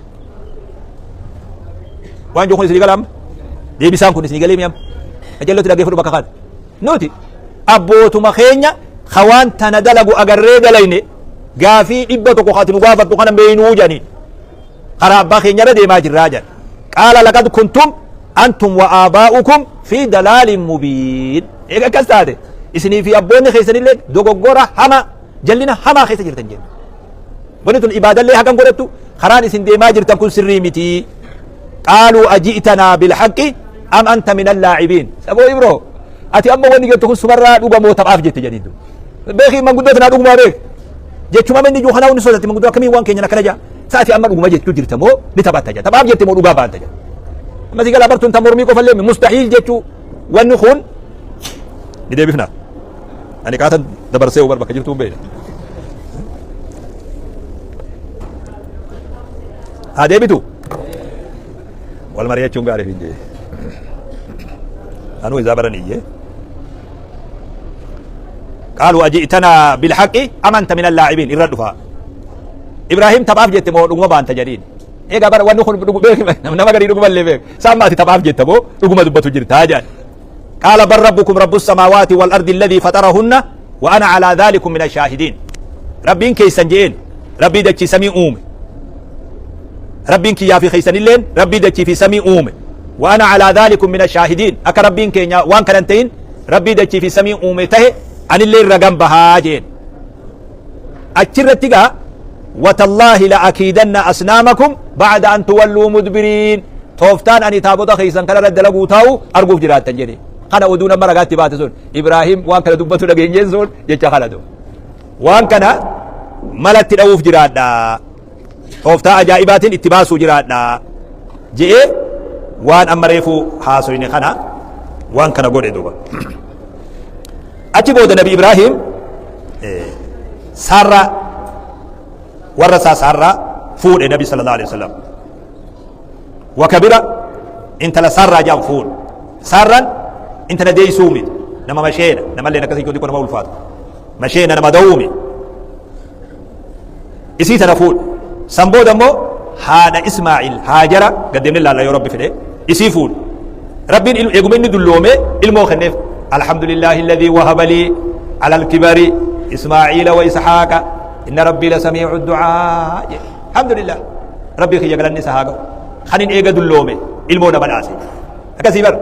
[SPEAKER 1] waan jookun isinii galaam deebisaan kun isinii galee miyam ajalloti dhaggeeffadhu bakka kan nuti abbootuma keenya kawaan tana dalagu agarree dalayne gaafii 100 ati nu gaafattu kanan beeynuu jedhanii karaa abbaa keenyarra deemaa jirraa jedhan qaala laqad kuntum antum wa aabaa'ukum fi dalaalin mubiin eega akkas taate isinii fi abboonni keessanillee dogoggora hama jallina hamaa keessa jirtan jenna wanni tun ibaadallee hakan godhattu karaan isin deemaa jirtan kun sirrii mitii qaaluu aji'tanaa bilhaqqi am anta min allaacibiin saboo ibro ati amma wanni jettu kun sumarraa dhugamoo taphaaf jette jedhiin beekii manguddoo tanaa dhugumaa beek jechuma minni juu kanaa hunni soodatti manguddoo akkamii waan keenya akkana jaa saati amma dhuguma jechuu jirta moo ni taphatta jaa taphaaf jette moo dhugaa baanta jaa amma si galaa bartuun tan mormii qofallee mustahiil jechuu wanni kun ni deebifna ani kaatan dabarsee ubar bakka jirtuu beena haa deebitu wal mari'achuun gaarii fi jee anuu isaa baraniyye qaaluu aji'tanaa bilhaqqi am anta min allaacibiin irra dhufa ibraahim taphaaf jette moo dhuguma baanta jedhiin eegaa bara wanni kun nama garii dhugumallee beek saamma ati taphaaf jetta moo dhuguma dubbatu jirtaa jedhan قال بل ربكم رب السماوات والأرض الذي فطرهن وأنا على ذلك من الشاهدين ربين كيسن جين ربي دكي سمي أومي ربين كي في خيسن اللين ربي دكي في سمي أومي وأنا على ذلك من الشاهدين أك ربين كي وان كرنتين ربي دكي في سمي أومي ته عن اللين رقم بهاجين أتشرتك وتالله لأكيدن أصنامكم بعد أن تولوا مدبرين توفتان أني تابوتا خيسن كلا رد لقو تاو أرقوف جرات تنجري kana oduu nama ragaatti baate sun ibraahim waan kana dubbatu dhageenyeen sun jecha kanatu waan kana malatti dha'uuf jiraadha tooftaa ajaa'ibaatiin itti baasuu jiraadha je'ee waan amma reefu haasoyne kana waan kana godhe duuba achi booda nabi ibraahim saarraa warra isaa saarraa fuudhe nabi sallallahu alaihi wasallam wakabira intala saarraa jaan fuudhe saarraan intana deeysuumi nama masheena namallee akkasii godhi nama ulfaatu masheena nama dawuumi isii tana fuudhe san booda immoo haadha ismaa'il haajara gaddeemne laalla yoo rabbi fedhe isii fuudhe rabbiin eeguma inni dulloome ilmoo kenneef alhamdulillahi alladhii wahaba lii ala alkibari ismaa'iila wa isxaaqa inna rabbii lasamiicu du'aa alhamdulillah rabbii kiyya galanni isa haa ga'u kanin eega dulloome ilmoo nama dhaase akkasii bara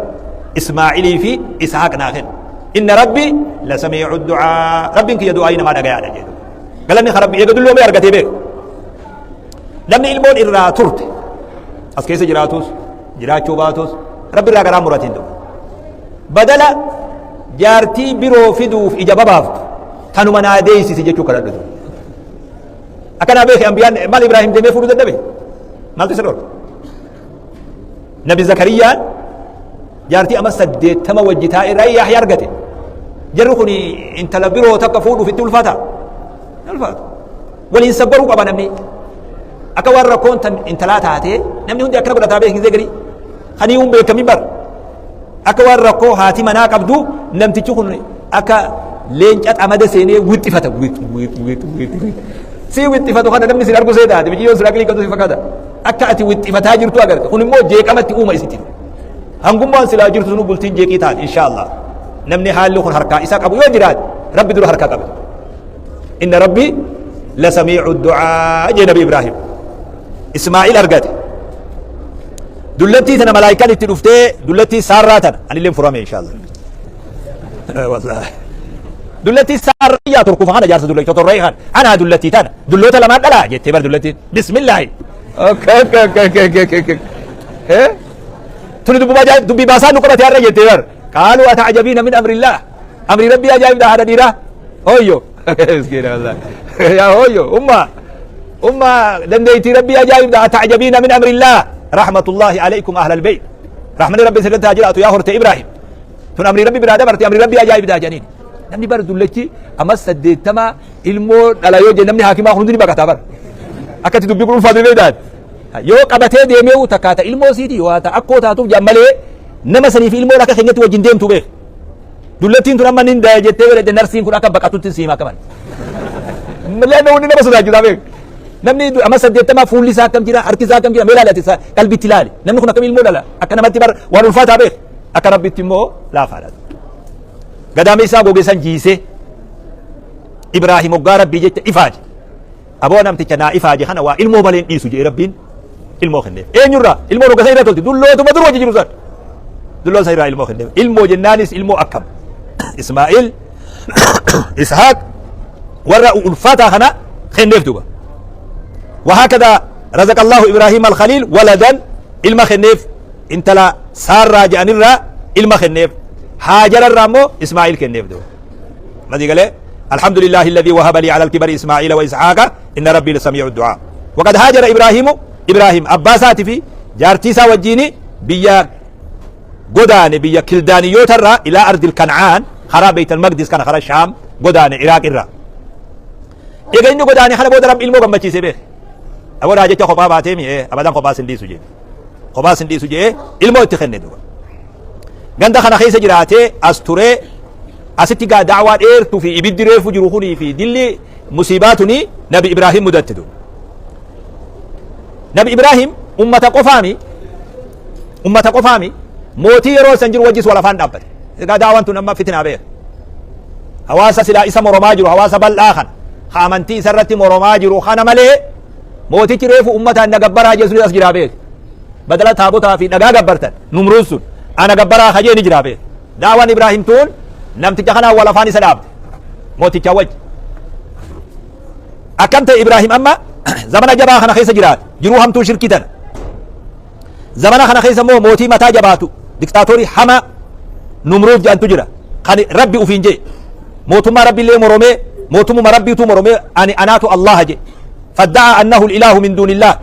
[SPEAKER 1] إسماعيل في إسحاق ناخن إن ربي لسميع الدعاء ربي كي يدعو أين ما دعى على جد قال لي خربي يقول له ما يرجع بك لمن المون إرنا ترت أسكيس جراتوس جراتشو باتوس ربي لا كرام مراتين دو بدل جارتي برو فيدو في إجابة باف كانوا من عادي سيجتشو كرر دو أكان أبيه أنبياء مال إبراهيم دمي فرود النبي مال تسرور نبي زكريا جارتي أما سديت تما وجهتها إرأي يحيى أرجته جرخني إنت لبرو تكفون في التلفات ولين سبروا أبا نمني أكوار ركون تن إنت لا تهاتي نمني هندي أكرب لتابعه كذا خني يوم بكمي بر أكوار ركو هاتي مناك أبدو نم تشوفني أكا لينج أت أمد سيني ويتفت ويت سي ويتفت خنا نمني سير أرجو سيدا تبي يوم سرقلي كذا سيفكذا أكا أتي ويتفت هاجر تو أجر خني مو جيك أمد تقوم يسيتين hangummaan silaa jirtu sunu bultiin jeeqii taate inshallah namni haalli kun harkaa isaa qabu yoo jiraate rabbi dura harkaa qabu inna rabbi la samiicu du'aa jee nabi ibraahim ismaa'il argate dullattii tana malaayikaan itti dhuftee dullattii saarraa tana anillee furame inshallah wallahi dullattii saarraa yaa turkufa kana jaarsa dullattii torree kan ana dullattii tana dulloota lamaan dhalaa jettee bar dullattii bismillah okay تريد دبي باسان نقرة يا رجل تيار قالوا أتعجبين من أمر الله أمر ربي أجايب ده هذا ديرة هويو مسكين والله يا هويو أمة دنديتي ربي أجايب ده أتعجبين من أمر الله رحمة الله عليكم أهل البيت رحمة ربي سيدنا جلات يا هرت إبراهيم تون أمر ربي برادا برتي أمر ربي أجايب دا جنين نمني بر دلتي أما سديتما ilmoo dhala yoo jenne namni haakimaa hundi ni baqata bar akkati dubbii kun ulfaatu beedan yoo qabatee deemee takkaata ilmoo siiti yoo ata akkoo taatuuf jammalee nama saniif ilmoo akka keenyatti wajjin deemtu beek dullattiin tun amma nin daya jettee wedhe narsiin kun akka baqatutti siimaa qaban malee hundi nama sodaachisaa beek namni amma saddeettama fuulli isaa akkam jira harki isaa akkam jira mee ilaalati qalbitti ilaali namni kun akkam ilmoo dhala akka namatti bar waan ulfaataa beek akka rabbitti immoo laafaadha gadaamee isaa gogeessan jiisee إبراهيم وقال ربي جت إفاج أبونا متجنا إفاج خنا وإلمو مالين إيسو جي ربين إلمو خنيف إيه نورا إلمو نوكا سيرا تولتي دلو تمدرو وجي جنوسان دلو سيرا إلمو خنيف إلمو جنانيس إلمو أكم إسماعيل إسحاق ورأوا الفاتح خنا خنيف دوبا وهكذا رزق الله إبراهيم الخليل ولدا إلما خنيف انت لا سار راجعني الرا إلما خنيف هاجر الرامو إسماعيل خنيف دوبا ما دي قال الحمد لله الذي وهب لي على الكبر إسماعيل وإسحاق إن ربي لسميع الدعاء وقد هاجر إبراهيم أباسات في جارتيسا وجيني بيا قدان بيا كلداني يوتر إلى أرض الكنعان خراب بيت المقدس كان خراب الشام قدان عراق إرى إذا إنه قداني خلا بود رب إلمو قمتشي سيبه أولا جيت خبا باتيمي أبدا خبا سندي سجي خبا سندي سجي إلمو اتخنه دو غند خنا خيس جراتي أستوري أستي قا دعوة إيرتو في إبد ريفو جروخوني في دلي مصيباتني نبي إبراهيم مدتدو نبي إبراهيم أمة قفامي موتي يرو سنجر وجيس ولا فان أبد قا دعوة نما فتنا بيه هواسا سلا إسا مرماجر هواسا بالآخر خامنتي سرتي مرماجر خانا مليه موتي ريفو أمة نقبرها جيسو أسجر بيه بدلا تابوتا في نقا قبرتن نمروسون أنا قبرها خجي نجر بيه دعوة إبراهيم تون namticha kana wala afaan isa dhaabde mooticha wajji akkam ta'e Ibraahim amma zamana jabaa kana keessa jiraate jiruu hamtuu shirkii tana zamana kana keessa immoo mootii mataa jabaatu diktaatorii hama Numruud jedhantu jira kan rabbi ufiin jee mootummaa rabbiillee moromee mootummaa rabbiitu moromee ani anaatu Allah jee fadda'a annahu al-ilahu min duunillah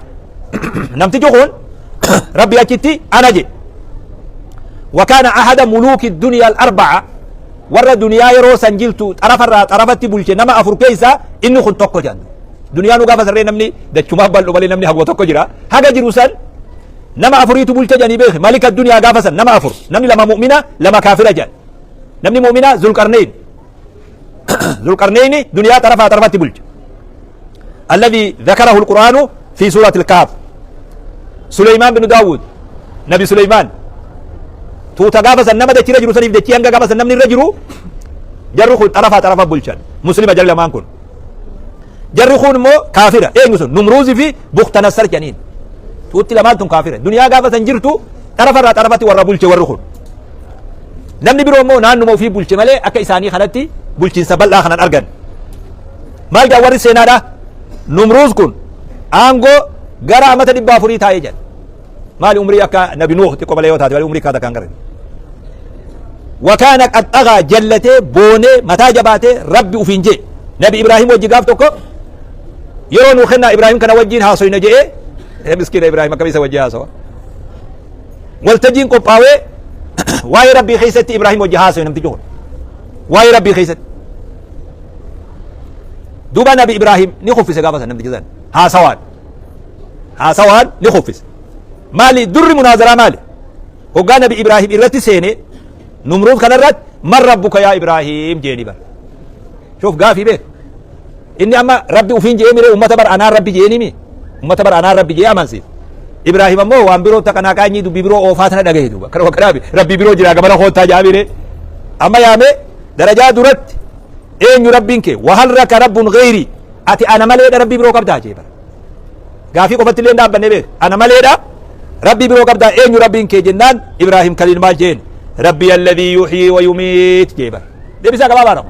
[SPEAKER 1] namtichi kun rabbi achitti ana jee وكان أحد ملوك الدنيا الأربعة ورا دنيا يرو سنجلتو طرفتي بولشي نما أفر كيسا إنو خن توقو جاندو دنيا نو غافة سرين نمني دا چما بل وبالي نمني حقو توقو جرا حقا جروسان نما أفريتو بولشي جاني بيخ مالك الدنيا غافة سن نما أفر نمني لما مؤمنة لما كافرة جان نمني مؤمنة ذو القرنين ذو القرنين دنيا طرفتي بولشي الذي ذكره القرآن في سورة الكهف سليمان بن داود نبي سليمان توتا غافا سنما دچي رجرو سنيف دچي انغا غافا سنم ني رجرو جرو خون طرفا بولشان مسلمه جل مان كون جرو خون مو كافره ايغسون نمروز في بخت نصر جنين توتي لمالتم كافره دنيا غافا سنجرتو طرفاتي ور بولچ ور خون نمني برو مو نان مو في بولچ ملي اكا اساني خلتي بولچين سبل اخن ارغن مال جا ور سينادا نمروز كون انغو غرا مت دبا فري تايجن مال عمري أكا نبي نوح تقوم عليه وتعالى عمري كذا كان قرن وكان قد أغى جلته بونه متى جباته ربي وفينجي نبي إبراهيم وجي قاف توكو يرون وخنا إبراهيم كان وجين هاسو ينجي مسكين إبراهيم كميسا وجي هاسو والتجين قباوي واي ربي خيست إبراهيم وجي هاسو ينمتجون واي ربي خيست دوبا نبي إبراهيم نخفس قافة نمتجزان هاسوان نخفس مالي در مناظرة مالي وقال نبي إبراهيم إرتي سيني نمرود كان الرد من ربك يا إبراهيم جيني بر شوف قافي بيه إني أما ربي وفين جيني أمة بر أنا ربي جيني مي أمة بر أنا ربي جيني أمان سيف إبراهيم أمو وان برو تكنا كاني دو ببرو أوفاتنا دقه دوبا كرو كرابي ربي برو جراغ منا خوتا جابي أما يامي درجات درت إين ربينك وهل رك رب غيري أتي أنا مليد ربي برو قبدا جيبر قافي قبت لين داب بني بيه أنا مليد ربي برو قبدا اين ربين كي جنان ابراهيم كلين ما جين ربي الذي يحيي ويميت جيبا دي بيسا قبابا رم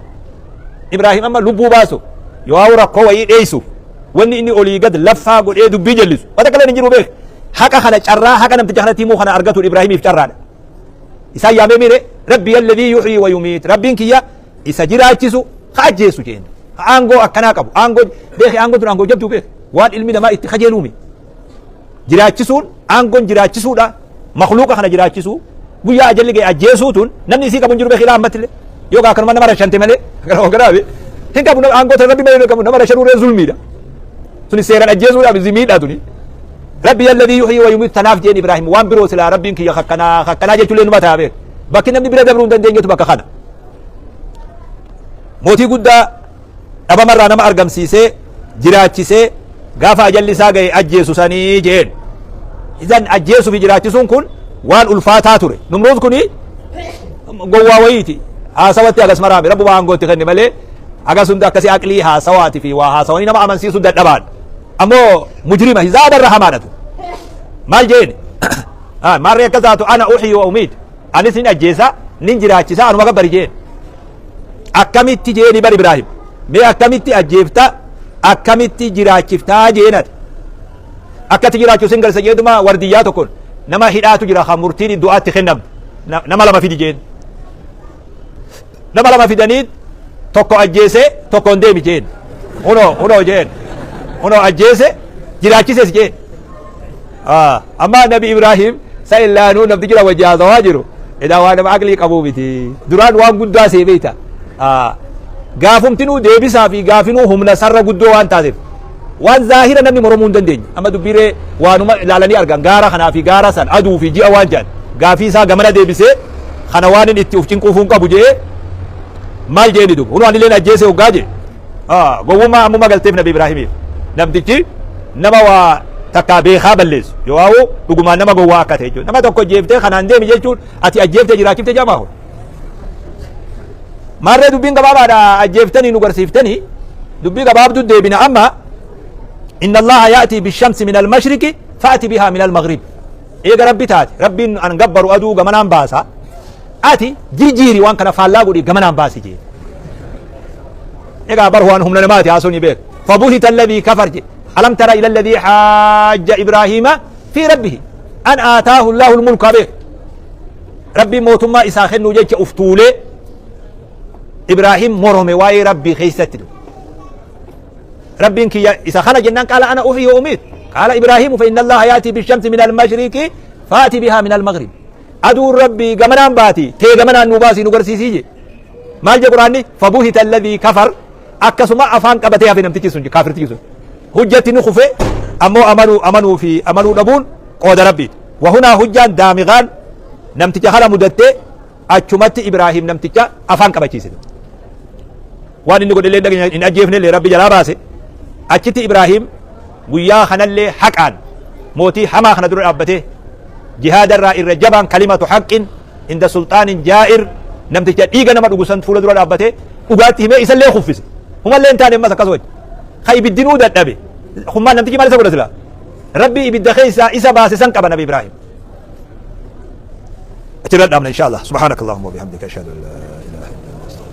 [SPEAKER 1] ابراهيم اما لبو باسو يواورا قوى ايسو واني اني اولي قد لفا قد ايدو بيجلسو وتكلا نجيرو بيك حقا خنا چرا حقا نمت جهنا تيمو خنا ارغتو ابراهيم يفتران إسا يامي ميري ربي الذي يحيي ويميت ربين كيا إسا جراجسو خاجيسو جين أنغو أكنا قبو أنغو بيخي أنغو تر أنغو جبتو بيخ وان علمي دما اتخجلومي jiraachisuun aangoon jiraachisuudha makluuqa kana jiraachisu guyyaa ajalli ga'e ajjeesuutun namni isii qabu hin jiru beekila ammattillee yookaan akkanuma nama rashante malee garaabe hin qabu aangoo tan rabbi malee qabu nama rashanuuree zulmiidha suni seeraan ajjeesuudhaaf zimiidha tuni rabbi alladhii yuhyi wa yumiitu tanaaf jeen ibraahim waan biroo silaa rabbiin kiyya kakkanaa jechuullee numa ta'a beek bakki namni bira dabruu hin dandeenyetu bakka kana mootii guddaa dhabamarraa nama argamsiisee jiraachisee gaafa ajalli isaa ga'e ajjeesu sanii jeen idan ajjeesuu fi jiraachisuun kun waan ulfaataa ture numruus kuni gowwaa wayiiti haasawatti agas maraame rabbu waan gootti kenne malee agas hunda akkasii aqlii haasawaati fi waa haasawanii nama amansiisuu dadhabaan ammoo mujrima hizaabarra hamaadhatu maal jeen maarree akkas taatu ana uxyi wa umiid anis nin ajjeesa nin jiraachisa anuma gabbari jeen akkamitti jeeni bar ibraahim mee akkamitti ajjeefta akkamitti jiraachiftaa jeenat akkatti jiraachuu sin galsa jeeduma wardiyyaa tokkon nama hidhaatu jira kan murtiin du'aatti kennamtu nama lama fidi jeen nama lama fidanii tokko ajjeese tokko hin deemi jeen uno jeen uno ajjeese jiraachises jeen amma nabi ibraahim sa illaanuu nabdi jira wajjaazawaa jiru edaa waa nama aqlii qabuu miti duraan waan guddaa seebeeyta gaafumtinuu deebisaa fi gaafinuu humna sarra guddoo waan taateef waan zaahira namni moromuu hin dandeenye amma dubbiree waanuma ilaalanii argan gaara kanaa fi gaara san aduu fi ji'a waan jedhan gaafii isaa gamana deebisee kana waan inni itti uf cinquufuun qabu jee maal jeeni dub unu anilleen ajjeese hoggaa jee gowwummaa ammuma galteef nabi ibraahimiif namtichi nama waa takkaa beekaa balleessu yoo dhugumaan nama gowwaa akka ta'e jechuudha nama tokko ajjeeftee kanaan deemi jechuun ati ajjeeftee jiraachifte jamaa hoo maarree dubbiin gabaabaadha ajjeeftanii nu garsiiftanii dubbii gabaabdu deebina amma inna allaha ya'ti bishamsi min almashriqi fa'ti biha min almaghrib eega rabbi taate rabbiin an gabbaru aduu gamanaan baasa ati jijjiiri waan kana faallaa godhi gamanaan baasi jee egaa bar waan humna namaati haasoni beek fabuhita alladhii kafar je alam tara ila alladhii hajja ibraahima fi rabbihi an aataahu allahu almulka beek rabbiin mootummaa isaa kennuu jecha uftuulee ibraahim morome waa'ee rabbii keeysatti dhu ربين كي إذا جنان قال أنا أحيي وأميت قال إبراهيم فإن الله يأتي بالشمس من المشرق فأتي بها من المغرب أدور ربي جمنان باتي تي جمنان نباسي نقرسيسي ما الجا قرآني فبهت الذي كفر أكسما أفان كبتها في نمتي سنج كافر تيسون حجة نخفة أمنوا في أمنوا نبون قود ربي وهنا حجة دامغان نمتي خلا مدته أشمت إبراهيم نمتي أفان كبتيسي وان إنه قد لين إن أجيفني لربي جلاباسي أشتي إبراهيم ويا خنالي حقان موتي حما خندر أبته جهاد الرائر رجبان كلمة حق عند سلطان جائر نمت إيجا نمر أقسم فول در أبته أقاتي ما يسلي خفيس هم اللي أنت ما سكزوج خي بدينو ده نبي هم نمت كي ما لسه ولا ربي بدخيل إسا باسسن كبر نبي إبراهيم أتردد إن شاء الله سبحانك اللهم وبحمدك أشهد أن لا إله إلا أنت